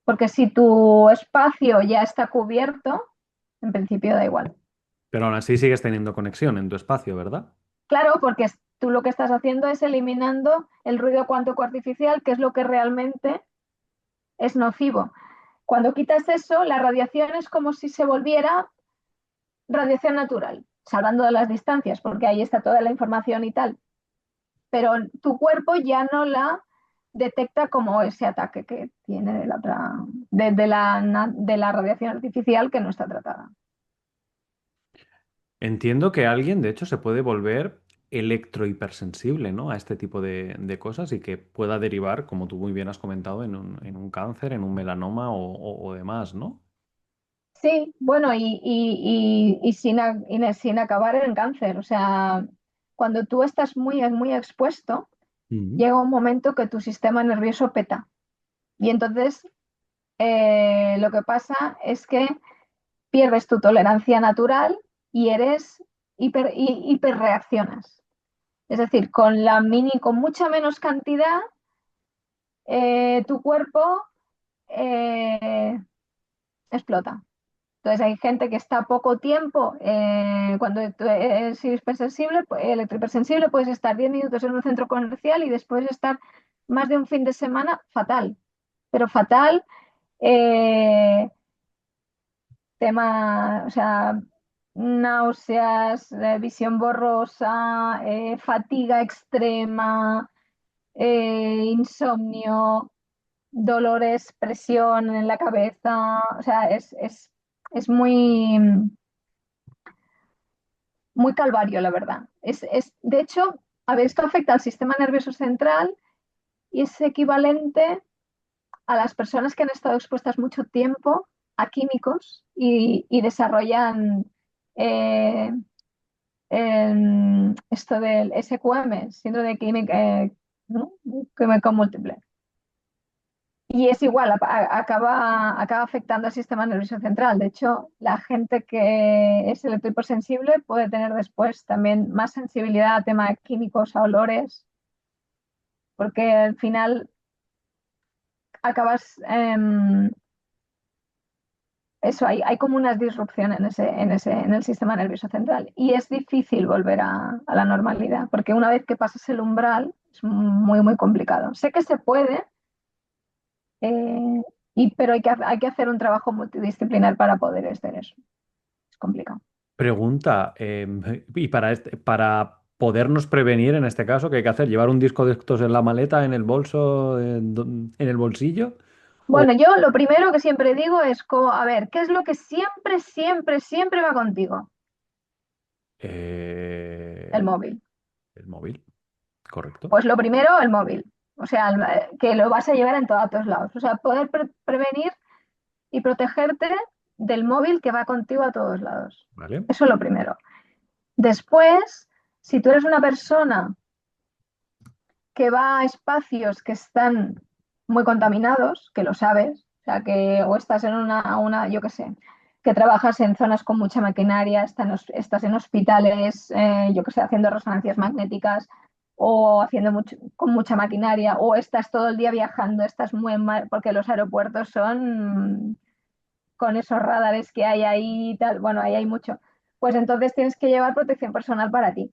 Porque si tu espacio ya está cubierto, en principio da igual. Pero aún así sigues teniendo conexión en tu espacio, ¿verdad? Claro, porque tú lo que estás haciendo es eliminando el ruido cuántico artificial, que es lo que realmente es nocivo. Cuando quitas eso, la radiación es como si se volviera radiación natural, salvando de las distancias, porque ahí está toda la información y tal. Pero tu cuerpo ya no la detecta como ese ataque que tiene de la radiación artificial que no está tratada. Entiendo que alguien, de hecho, se puede volver electrohipersensible, ¿no? A este tipo de cosas y que pueda derivar, como tú muy bien has comentado, en un cáncer, en un melanoma o demás, ¿no? Sí, bueno, y sin acabar en cáncer. O sea, cuando tú estás muy expuesto, Mm. llega un momento que tu sistema nervioso peta. Y entonces lo que pasa es que pierdes tu tolerancia natural y eres hiperreaccionas. Es decir, con mucha menos cantidad, tu cuerpo eh, explota. Entonces hay gente que está poco tiempo, cuando tú eres hipersensible, electrohipersensible, puedes estar 10 minutos en un centro comercial y después estar más de un fin de semana fatal, pero fatal, eh, tema, o sea, náuseas, visión borrosa, fatiga extrema, insomnio, dolores, presión en la cabeza, o sea, es muy calvario, la verdad. De hecho, a ver, esto afecta al sistema nervioso central y es equivalente a las personas que han estado expuestas mucho tiempo a químicos y desarrollan eh, esto del SQM, síndrome de ¿no? Químico múltiple. Y es igual, acaba afectando al sistema nervioso central. De hecho, la gente que es electrohipersensible puede tener después también más sensibilidad a temas químicos, a olores, porque al final acabas, eso, hay como una disrupción en el sistema nervioso central y es difícil volver a la normalidad, porque una vez que pasas el umbral es muy, muy complicado. Sé que se puede, eh, pero hay que hacer un trabajo multidisciplinar para poder hacer eso. Es complicado. Pregunta, y para podernos prevenir en este caso, ¿qué hay que hacer? ¿Llevar un disco de estos en la maleta, en el bolso, en el bolsillo? O, Bueno, yo lo primero que siempre digo es, a ver, ¿qué es lo que siempre, siempre, siempre va contigo? El eh, móvil. el móvil, correcto. Pues lo primero, el móvil. O sea, que lo vas a llevar en todos lados. O sea, poder prevenir y protegerte del móvil que va contigo a todos lados. ¿Vale? Eso es lo primero. Después, si tú eres una persona que va a espacios que están muy contaminados, que lo sabes, o sea, que o estás en yo qué sé, que trabajas en zonas con mucha maquinaria, estás en hospitales, yo qué sé, haciendo resonancias magnéticas o haciendo con mucha maquinaria, o estás todo el día viajando, estás muy mal, porque los aeropuertos son con esos radares que hay ahí y tal, bueno, ahí hay mucho. Pues entonces tienes que llevar protección personal para ti.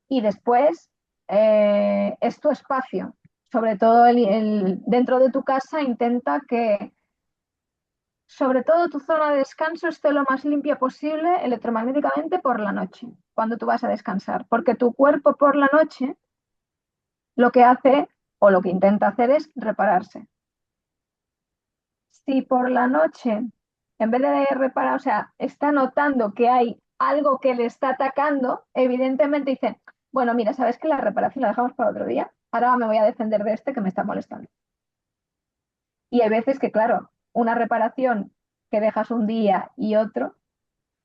Y después es tu espacio. Sobre todo dentro de tu casa, intenta que sobre todo tu zona de descanso esté lo más limpia posible electromagnéticamente por la noche, cuando tú vas a descansar, porque tu cuerpo por la noche lo que hace o lo que intenta hacer es repararse. Si por la noche, en vez de reparar, o sea, está notando que hay algo que le está atacando, evidentemente dice, bueno, mira, ¿sabes que la reparación la dejamos para otro día? Ahora me voy a defender de este que me está molestando. Y hay veces que, claro, una reparación que dejas un día y otro,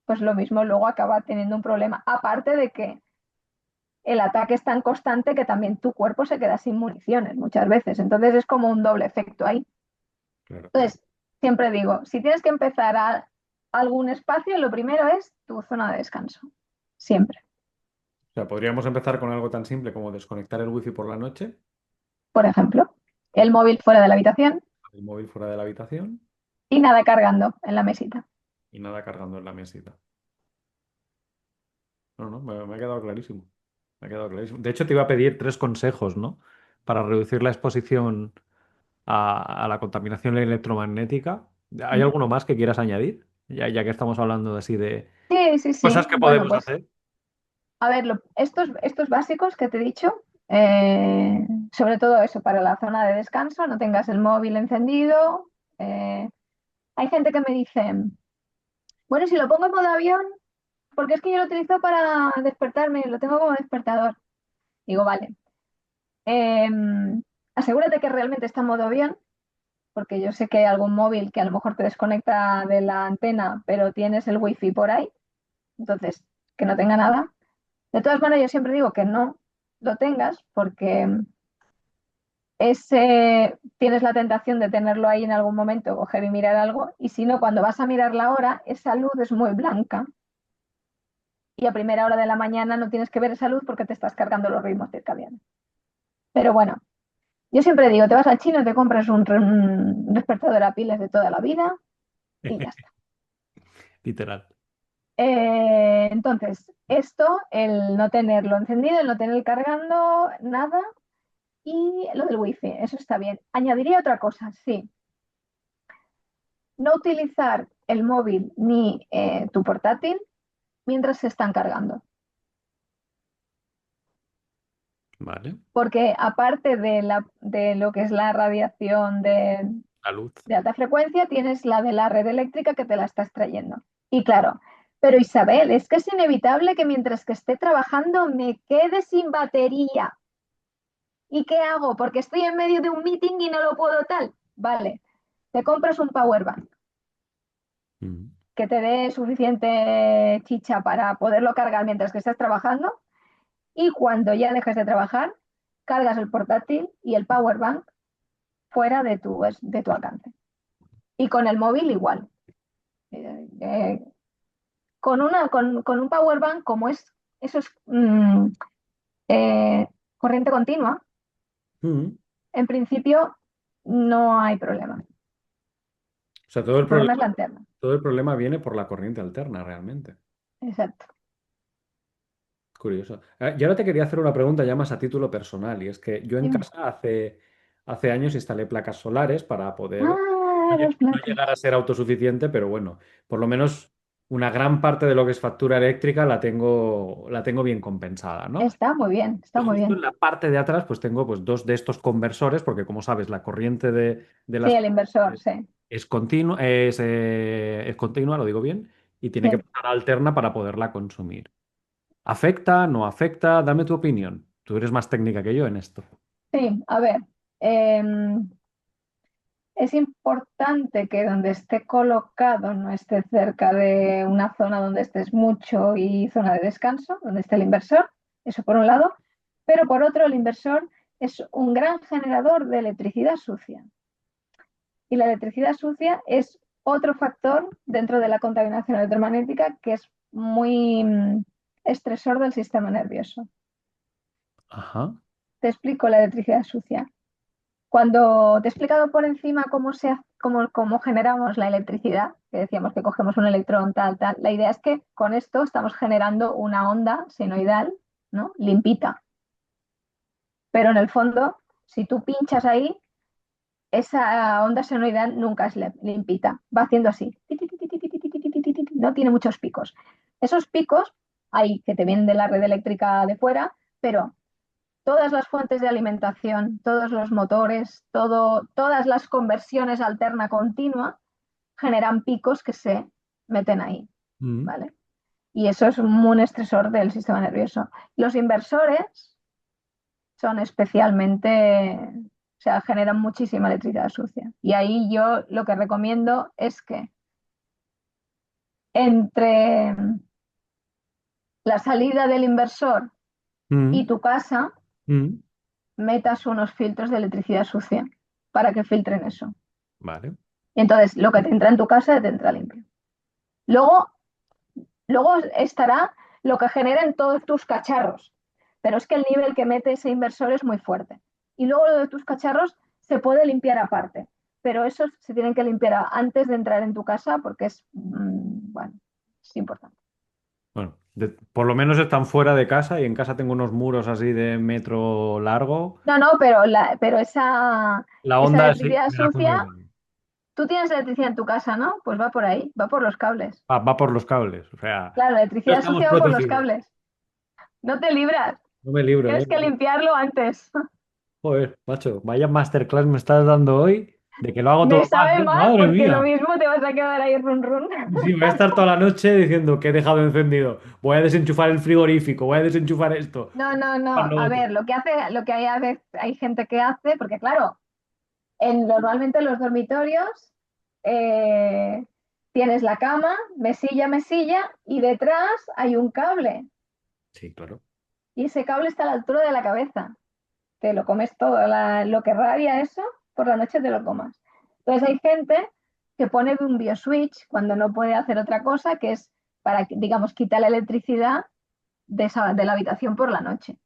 pues lo mismo luego acaba teniendo un problema. Aparte de que el ataque es tan constante que también tu cuerpo se queda sin municiones muchas veces. Entonces es como un doble efecto ahí. Claro. Entonces, siempre digo, si tienes que empezar algún espacio, lo primero es tu zona de descanso. Siempre. O sea, podríamos empezar con algo tan simple como desconectar el wifi por la noche, Por ejemplo, el dejar móvil fuera de la habitación el móvil fuera de la habitación y nada cargando en la mesita. y nada cargando en la mesita. No, no, me ha quedado clarísimo. Me ha quedado clarísimo. De hecho, te iba a pedir tres consejos, ¿no? Para reducir la exposición a la contaminación electromagnética. ¿Hay Mm. alguno más que quieras añadir? Ya que estamos hablando así de Sí, sí, cosas sí. que Bueno, podemos pues hacer. a ver, estos básicos que te he dicho, sobre todo eso, para la zona de descanso, no tengas el móvil encendido. eh, Hay gente que me dice, bueno, si lo pongo en modo avión, porque es que yo lo utilizo para despertarme, lo tengo como despertador. Digo, vale, asegúrate que realmente está en modo avión, porque yo sé que hay algún móvil que a lo mejor te desconecta de la antena, pero tienes el wifi por ahí, entonces que no tenga nada. De todas maneras, yo siempre digo que no lo tengas porque tienes la tentación de tenerlo ahí en algún momento, coger y mirar algo, y si no, cuando vas a mirar la hora, esa luz es muy blanca y a primera hora de la mañana no tienes que ver esa luz porque te estás cargando los ritmos circadianos. Pero bueno, yo siempre digo, te vas al chino, te compras un despertador a pilas de toda la vida y ya está. Literal. Entonces, esto, el no tenerlo encendido, el no tener cargando, nada, y lo del wifi, eso está bien. Añadiría otra cosa, sí, no utilizar el móvil ni tu portátil mientras se están cargando, Vale. porque aparte de lo que es la radiación La luz. de alta frecuencia, tienes la de la red eléctrica que te la está extrayendo. Y claro, pero Isabel, es que es inevitable que mientras que esté trabajando me quede sin batería. ¿Y qué hago? Porque estoy en medio de un meeting y no lo puedo tal. Vale, te compras un power bank Mm. que te dé suficiente chicha para poderlo cargar mientras que estás trabajando y cuando ya dejes de trabajar, cargas el portátil y el power bank fuera de tu alcance. Y con el móvil igual. Eh, con un power bank, como eso es eh, corriente continua, Mm. en principio no hay problema. O sea, El problema es la alterna. todo el problema viene por la corriente alterna realmente. Exacto. Curioso. Y ahora te quería hacer una pregunta ya más a título personal, y es que yo en Dime. casa hace años instalé placas solares para poder Ah, los no llegar a placas. ser autosuficiente, pero bueno, por lo menos una gran parte de lo que es factura eléctrica la tengo bien compensada, ¿no? Está muy bien, Y está muy justo en bien. la parte de atrás, pues tengo pues, dos de estos conversores, porque como sabes, la corriente de Sí, las el inversor, placas sí. es continua, lo digo bien, y tiene que Sí, pasar a alterna para poderla consumir. ¿Afecta? ¿No afecta? Dame tu opinión. Tú eres más técnica que yo en esto. sí, a ver. em, es importante que donde esté colocado no esté cerca de una zona donde estés mucho y zona de descanso, donde esté el inversor, eso por un lado, pero por otro el inversor es un gran generador de electricidad sucia y la electricidad sucia es otro factor dentro de la contaminación electromagnética que es muy estresor del sistema nervioso. Ajá. Te explico la electricidad sucia. Cuando te he explicado por encima cómo generamos la electricidad, que decíamos que cogemos un electrón, tal, tal, la idea es que con esto estamos generando una onda senoidal, ¿no? Limpita. Pero en el fondo, si tú pinchas ahí, esa onda senoidal nunca es limpita. Va haciendo así. No tiene muchos picos. Esos picos hay que te vienen de la red eléctrica de fuera, pero todas las fuentes de alimentación, todos los motores, todas las conversiones alterna continua generan picos que se meten ahí, Mm. ¿vale? Y eso es un estresor del sistema nervioso. Los inversores son especialmente, o sea, generan muchísima electricidad sucia. Y ahí yo lo que recomiendo es que entre la salida del inversor y Mm. tu casa Mm. metas unos filtros de electricidad sucia para que filtren eso. Vale. Y entonces lo que te entra en tu casa te entra limpio. Luego, luego estará lo que generen todos tus cacharros, pero es que el nivel que mete ese inversor es muy fuerte. Y luego lo de tus cacharros se puede limpiar aparte, pero esos se tienen que limpiar antes de entrar en tu casa porque es, bueno, es importante. Bueno, por lo menos están fuera de casa y en casa tengo unos muros así de metro largo. No, no, pero La esa onda sí, electricidad me la como sucia, igual. tú tienes electricidad en tu casa, ¿no? Pues va por ahí, va por los cables. Va por los cables. O sea, Claro, la no electricidad estamos sucia va por los protegidos. cables. No te libras. No me libro, ¿eh? Tienes que limpiarlo antes. Joder, macho, vaya masterclass me estás dando hoy de que lo hago Me todo sabe mal, ¿eh? mal Madre porque lo mía. mismo te vas a quedar ahí run run. Sí, voy a estar toda la noche diciendo que he dejado encendido. Voy a desenchufar el frigorífico, voy a desenchufar esto, No, no, para no. lo A otro. ver, lo que hay a veces, hay gente que hace, porque claro, normalmente en los dormitorios eh, tienes la cama, mesilla, mesilla, y detrás hay un cable. Sí, claro. Y ese cable está a la altura de la cabeza. Te lo comes todo. Lo que radia eso, por la noche te lo comas. Entonces hay gente que pone un bioswitch cuando no puede hacer otra cosa, que es para, digamos, quitar la electricidad de la habitación por la noche.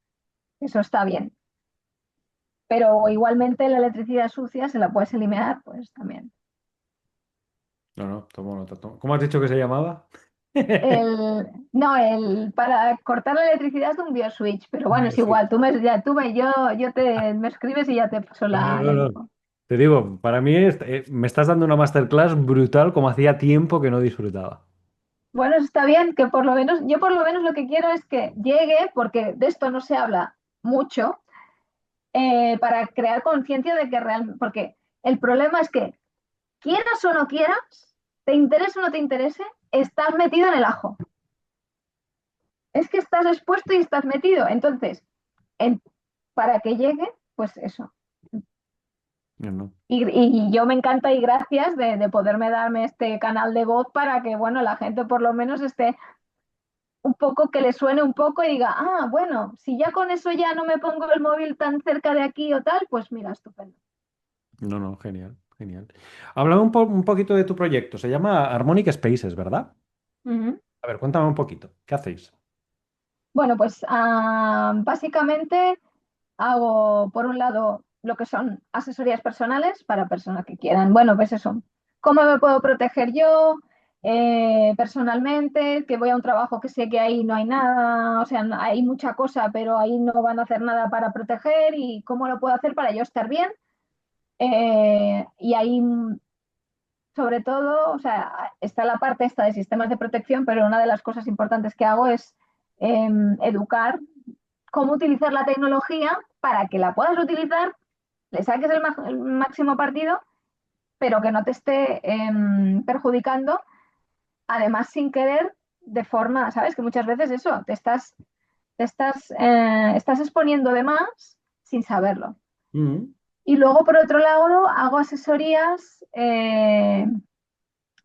Eso está bien. Pero igualmente la electricidad sucia se la puedes eliminar, pues también. No, no, tomo nota. ¿Cómo has dicho que se llamaba? No, para cortar la electricidad es un bioswitch, pero bueno, es Sí. igual. Me escribes y ya te paso No, no, la no. info. Te digo, para mí me estás dando una masterclass brutal como hacía tiempo que no disfrutaba. Bueno, eso está bien, que por lo menos, yo por lo menos lo que quiero es que llegue, porque de esto no se habla mucho, para crear conciencia de que realmente, porque el problema es que quieras o no quieras, te interese o no te interese, estás metido en el ajo. Es que estás expuesto y estás metido. Entonces, en- para que llegue, pues eso. No, no. Y yo me encanta y gracias de poderme darme este canal de voz para que, bueno, la gente por lo menos esté un poco, que le suene un poco y diga, ah, bueno, si ya con eso ya no me pongo el móvil tan cerca de aquí o tal, pues mira, estupendo. No, no, genial, genial. Háblame un poquito de tu proyecto. Se llama Harmonic Spaces, ¿verdad? Ujú. A ver, cuéntame un poquito. ¿Qué hacéis? Bueno, pues básicamente hago, por un lado, lo que son asesorías personales para personas que quieran. Bueno, pues eso, ¿cómo me puedo proteger yo personalmente? Que voy a un trabajo que sé que ahí no hay nada, o sea, hay mucha cosa, pero ahí no van a hacer nada para proteger y cómo lo puedo hacer para yo estar bien. Y ahí, sobre todo, o sea, está la parte esta de sistemas de protección, pero una de las cosas importantes que hago es educar cómo utilizar la tecnología para que la puedas utilizar, le saques el máximo partido, pero que no te esté perjudicando, además sin querer, de forma, ¿sabes? Que muchas veces eso, estás exponiendo de más sin saberlo. Mm, Y luego, por otro lado, hago asesorías,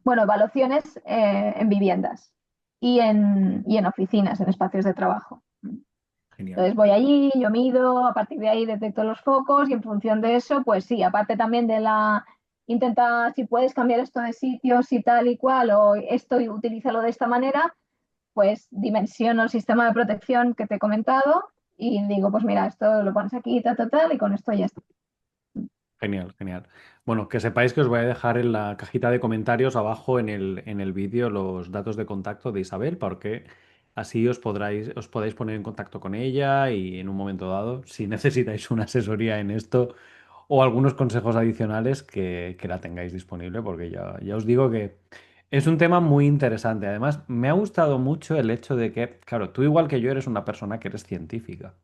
bueno, evaluaciones en viviendas y en oficinas, en espacios de trabajo. genial. Entonces voy allí, yo mido, a partir de ahí detecto los focos y en función de eso, pues sí, aparte también de intenta si puedes cambiar esto de sitios y tal y cual, o esto y utilízalo de esta manera, pues dimensiono el sistema de protección que te he comentado y digo, pues mira, esto lo pones aquí, tal, tal, tal, y con esto ya está. Genial, genial. Bueno, que sepáis que os voy a dejar en la cajita de comentarios abajo en el vídeo los datos de contacto de Isabel, porque así os podéis poner en contacto con ella y en un momento dado, si necesitáis una asesoría en esto o algunos consejos adicionales, que la tengáis disponible, porque ya os digo que es un tema muy interesante. Además, me ha gustado mucho el hecho de que, claro, tú igual que yo eres una persona que eres científica,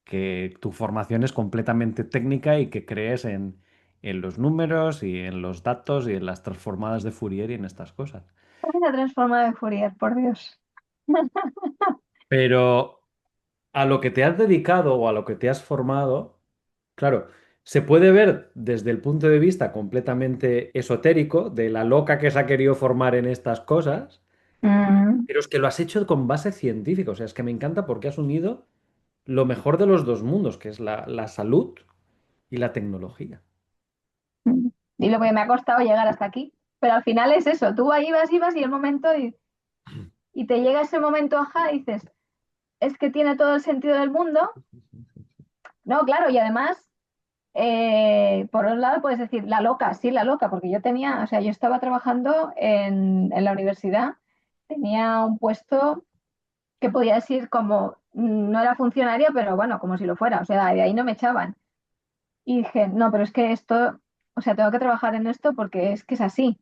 que tu formación es completamente técnica y que crees en los números y en los datos y en las transformadas de Fourier y en estas cosas. La transforma de Fourier, por Dios. Pero a lo que te has dedicado o a lo que te has formado, claro, se puede ver desde el punto de vista completamente esotérico de la loca que se ha querido formar en estas cosas, Mm, pero es que lo has hecho con base científica. O sea, es que me encanta porque has unido lo mejor de los dos mundos, que es la salud y la tecnología. mm. Y lo que me ha costado llegar hasta aquí. Pero al final es eso, tú ahí ibas y el momento y te llega ese momento, ajá, y dices, es que tiene todo el sentido del mundo. No, claro, y además, por un lado puedes decir, la loca, sí, la loca, porque yo tenía, o sea, yo estaba trabajando en la universidad, tenía un puesto que podía decir como, no era funcionaria, pero bueno, como si lo fuera, o sea, de ahí no me echaban. Y dije, no, pero es que esto, o sea, tengo que trabajar en esto porque es que es así.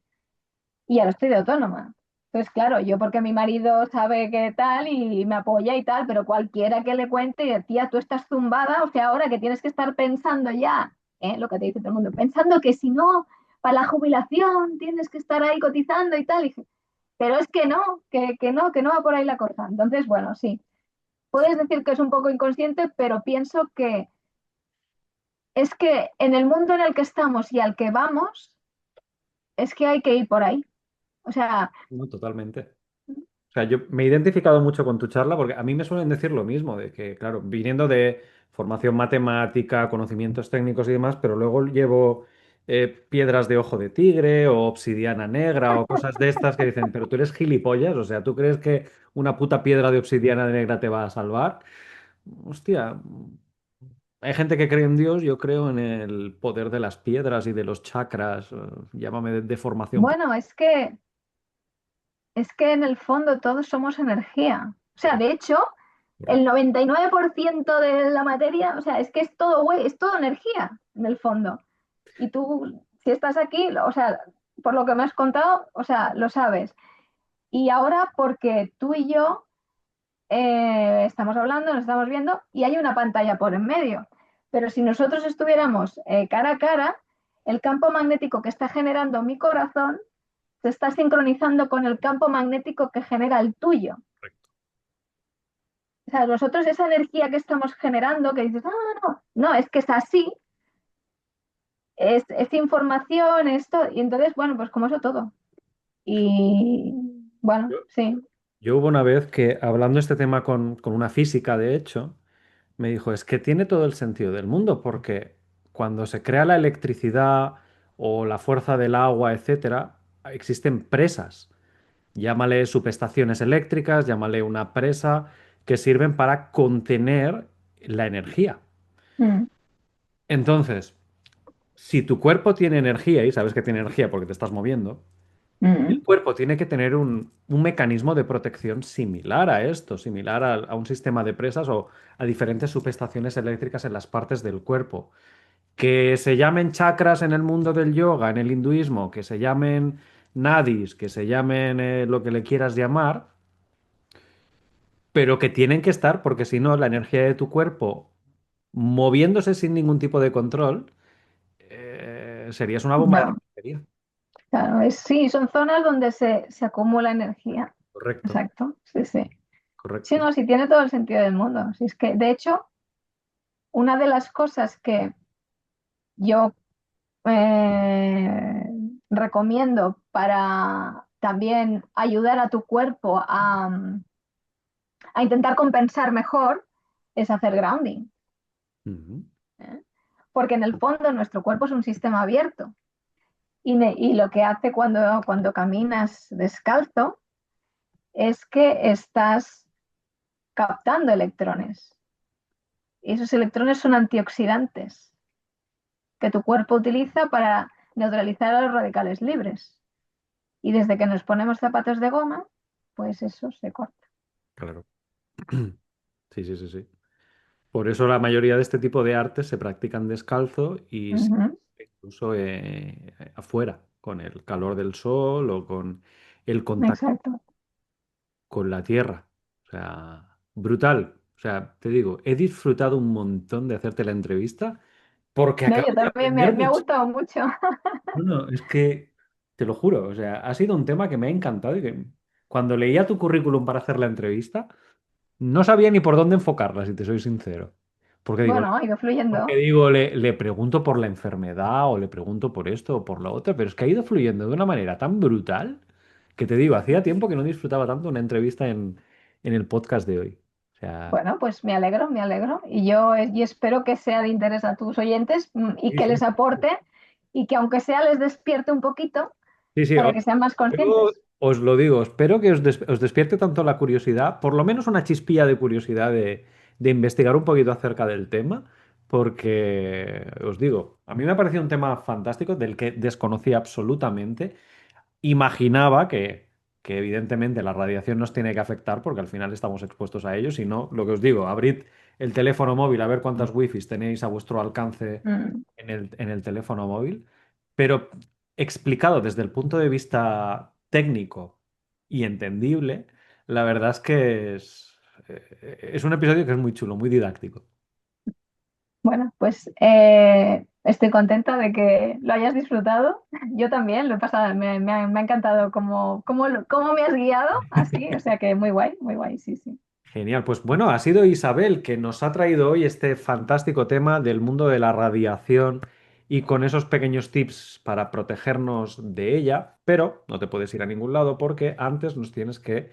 Y ahora estoy de autónoma. Entonces, claro, yo porque mi marido sabe qué tal y me apoya y tal, pero cualquiera que le cuente, tía, tú estás zumbada, o sea, ahora que tienes que estar pensando ya, lo que te dice todo el mundo, pensando que si no, para la jubilación tienes que estar ahí cotizando y tal. Y dije, pero es que no, que no va por ahí la cosa. Entonces, bueno, sí, puedes decir que es un poco inconsciente, pero pienso que es que en el mundo en el que estamos y al que vamos, es que hay que ir por ahí. O sea, No, totalmente. O sea, yo me he identificado mucho con tu charla porque a mí me suelen decir lo mismo, de que, claro, viniendo de formación matemática, conocimientos técnicos y demás, pero luego llevo piedras de ojo de tigre o obsidiana negra o cosas de estas que dicen, pero tú eres gilipollas, o sea, ¿tú crees que una puta piedra de obsidiana negra te va a salvar? Hostia, hay gente que cree en Dios, yo creo en el poder de las piedras y de los chakras, llámame de formación. bueno, es que en el fondo todos somos energía. O sea, de hecho, el Correcto. 99% de la materia, o sea, es que es todo, es todo energía en el fondo. Y tú, si estás aquí, o sea, por lo que me has contado, o sea, lo sabes. Y ahora porque tú y yo estamos hablando, nos estamos viendo y hay una pantalla por en medio. Pero si nosotros estuviéramos cara a cara, el campo magnético que está generando mi corazón se está sincronizando con el campo magnético que genera el tuyo. O sea, nosotros esa energía que estamos generando, que dices, no, es que es así, es información, esto, y entonces, bueno, pues como eso todo. Y bueno, sí. Yo hubo una vez que, hablando este tema con una física, de hecho, me dijo, es que tiene todo el sentido del mundo, porque cuando se crea la electricidad o la fuerza del agua, etcétera, existen presas. Llámale subestaciones eléctricas, llámale una presa, que sirven para contener la energía. Mm. Entonces, si tu cuerpo tiene energía, y sabes que tiene energía porque te estás moviendo, el Mm, cuerpo tiene que tener un mecanismo de protección similar a esto, similar a un sistema de presas o a diferentes subestaciones eléctricas en las partes del cuerpo. Que se llamen chakras en el mundo del yoga, en el hinduismo, que se llamen nadis, que se llamen lo que le quieras llamar, pero que tienen que estar porque si no, la energía de tu cuerpo moviéndose sin ningún tipo de control, serías una bomba de no, relojería. claro, sí, son zonas donde se acumula energía. Correcto, Exacto, sí, sí. Sí, correcto. no, sí tiene todo el sentido del mundo. Si es que, de hecho, una de las cosas que yo eh, recomiendo para también ayudar a tu cuerpo a intentar compensar mejor es hacer grounding, Ujú, ¿eh? Porque en el fondo nuestro cuerpo es un sistema abierto y lo que hace cuando caminas descalzo es que estás captando electrones y esos electrones son antioxidantes que tu cuerpo utiliza para neutralizar a los radicales libres. Y desde que nos ponemos zapatos de goma, pues eso se corta. claro. Sí, sí, sí, sí. Por eso la mayoría de este tipo de artes se practican descalzo y Ujú, incluso afuera, con el calor del sol o con el contacto exacto. con la tierra. O sea, brutal. O sea, te digo, he disfrutado un montón de hacerte la entrevista porque No, acabo yo de también aprender me ha mucho. gustado mucho. No, no, es que te lo juro, o sea, ha sido un tema que me ha encantado y que cuando leía tu currículum para hacer la entrevista, no sabía ni por dónde enfocarla, si te soy sincero. Porque digo, Bueno, ha ido porque fluyendo. digo, le pregunto por la enfermedad o le pregunto por esto o por lo otro, pero es que ha ido fluyendo de una manera tan brutal que te digo, hacía tiempo que no disfrutaba tanto una entrevista en el podcast de hoy. O sea, Bueno, pues me alegro, me alegro. Y espero que sea de interés a tus oyentes y sí, que sí, les aporte y que aunque sea les despierte un poquito sí, sí, para que sean más yo conscientes. os lo digo, espero que os despierte tanto la curiosidad, por lo menos una chispilla de curiosidad de investigar un poquito acerca del tema, porque os digo, a mí me ha parecido un tema fantástico del que desconocía absolutamente. Imaginaba que evidentemente la radiación nos tiene que afectar porque al final estamos expuestos a ello. Si no, lo que os digo, abrid el teléfono móvil a ver cuántas wifis tenéis a vuestro alcance Mm. en el teléfono móvil, pero explicado desde el punto de vista técnico y entendible, la verdad es que es un episodio que es muy chulo, muy didáctico. Bueno, pues estoy contenta de que lo hayas disfrutado. Yo también lo he pasado, me ha encantado cómo me has guiado así, o sea que muy guay, sí, sí. Genial, pues bueno, ha sido Isabel que nos ha traído hoy este fantástico tema del mundo de la radiación y con esos pequeños tips para protegernos de ella, pero no te puedes ir a ningún lado porque antes nos tienes que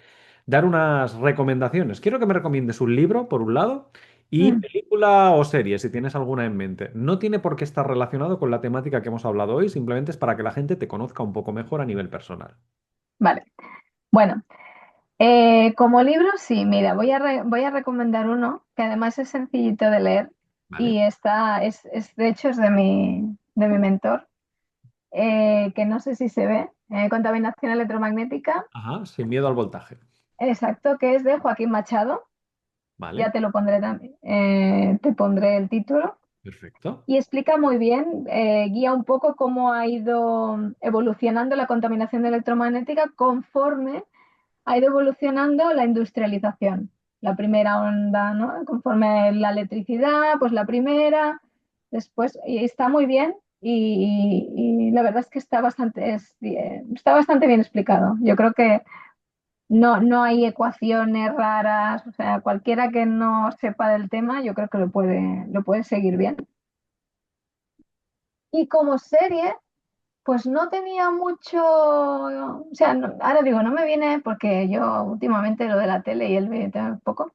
dar unas recomendaciones. Quiero que me recomiendes un libro, por un lado, y Mm, película o serie, si tienes alguna en mente. No tiene por qué estar relacionado con la temática que hemos hablado hoy, simplemente es para que la gente te conozca un poco mejor a nivel personal. vale, bueno, como libro, sí, mira, voy a recomendar uno que además es sencillito de leer ¿Vale? y de hecho es de mi mentor, que no sé si se ve, Contaminación electromagnética, Ajá, sin miedo al voltaje. exacto, que es de Joaquín Machado. Ya ¿Vale? te lo pondré también, te pondré el título. Perfecto. Y explica muy bien, guía un poco cómo ha ido evolucionando la contaminación electromagnética conforme ha ido evolucionando la industrialización. La primera onda, ¿no? Conforme la electricidad, pues la primera, después, y está muy bien y la verdad es que está bastante bien explicado. Yo creo que no hay ecuaciones raras, o sea, cualquiera que no sepa del tema, yo creo que lo puede seguir bien. Y como serie, pues no tenía mucho, o sea, ahora digo, no me viene porque yo últimamente lo de la tele y el vídeo poco,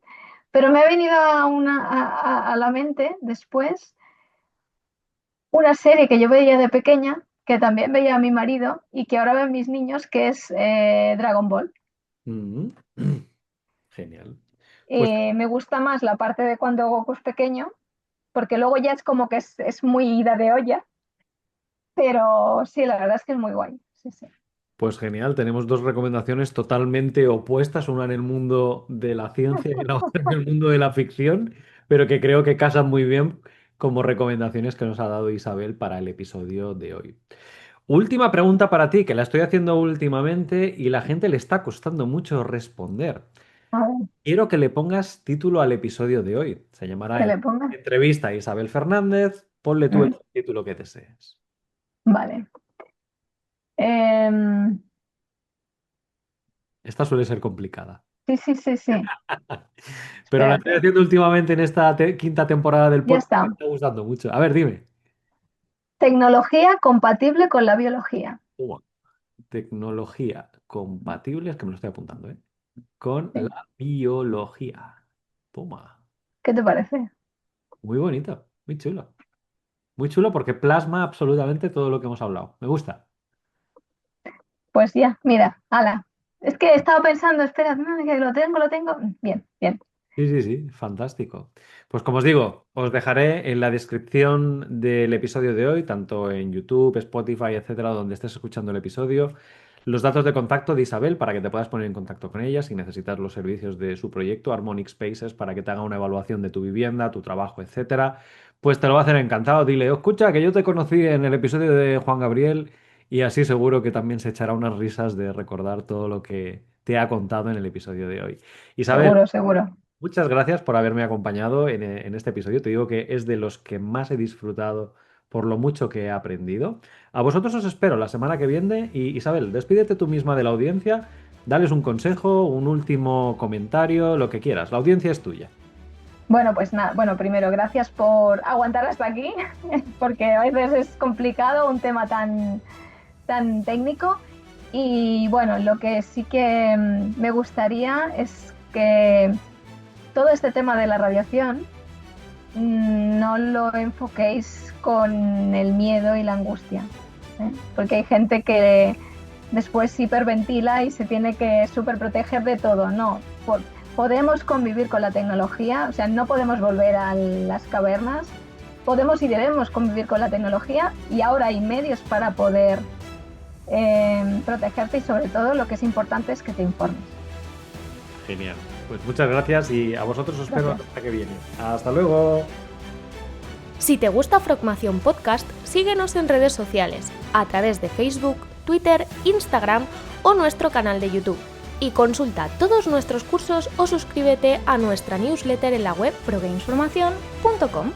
pero me ha venido a la mente después una serie que yo veía de pequeña, que también veía a mi marido y que ahora ven mis niños, que es Dragon Ball. Mm. Genial. Pues Me gusta más la parte de cuando Goku es pequeño, porque luego ya es como que es muy ida de olla, pero sí, la verdad es que es muy guay. Sí, sí. Pues genial, tenemos dos recomendaciones totalmente opuestas, una en el mundo de la ciencia y la otra en el mundo de la ficción, pero que creo que casan muy bien como recomendaciones que nos ha dado Isabel para el episodio de hoy. Última pregunta para ti, que la estoy haciendo últimamente y la gente le está costando mucho responder. A ver, Quiero que le pongas título al episodio de hoy. Se que llamará le ponga. Entrevista a Isabel Fernández. Ponle tú el Mm, título que desees. vale. Em, Esta suele ser complicada. sí, sí, sí, sí. Pero la estoy Espérate. haciendo últimamente en esta quinta temporada del Ya podcast y me está. está gustando mucho. A ver, dime. Tecnología compatible con la biología. Toma. Tecnología compatible, es que me lo estoy apuntando, ¿eh? Con Sí. la biología. Toma. ¿Qué te parece? Muy bonito, muy chulo. Muy chulo porque plasma absolutamente todo lo que hemos hablado. Me gusta. Pues ya, mira, ala. Es que he estado pensando, espera, no, que lo tengo, lo tengo. Bien, bien. Sí, sí, sí, fantástico. Pues como os digo, os dejaré en la descripción del episodio de hoy, tanto en YouTube, Spotify, etcétera, donde estés escuchando el episodio, los datos de contacto de Isabel para que te puedas poner en contacto con ella si necesitas los servicios de su proyecto Harmonic Spaces para que te haga una evaluación de tu vivienda, tu trabajo, etcétera. Pues te lo va a hacer encantado. Dile, "Oh, escucha, que yo te conocí en el episodio de Juan Gabriel y así seguro que también se echará unas risas de recordar todo lo que te ha contado en el episodio de hoy. Isabel. Seguro, seguro. Muchas gracias por haberme acompañado en este episodio. Te digo que es de los que más he disfrutado por lo mucho que he aprendido. A vosotros os espero la semana que viene y Isabel, despídete tú misma de la audiencia, dales un consejo, un último comentario, lo que quieras. La audiencia es tuya. Bueno, pues nada, bueno, primero, gracias por aguantar hasta aquí, porque a veces es complicado un tema tan técnico. Y bueno, lo que sí que me gustaría es que todo este tema de la radiación no lo enfoquéis con el miedo y la angustia, ¿eh? Porque hay gente que después hiperventila y se tiene que superproteger de todo. No, podemos convivir con la tecnología, o sea, no podemos volver a las cavernas, podemos y debemos convivir con la tecnología y ahora hay medios para poder protegerte y sobre todo lo que es importante es que te informes. Genial. Pues muchas gracias y a vosotros os espero Gracias. hasta que viene. Hasta luego. Si te gusta Frogmación Podcast, síguenos en redes sociales, a través de Facebook, Twitter, Instagram o nuestro canal de YouTube. Y consulta todos nuestros cursos o suscríbete a nuestra newsletter en la web progamesformacion.com.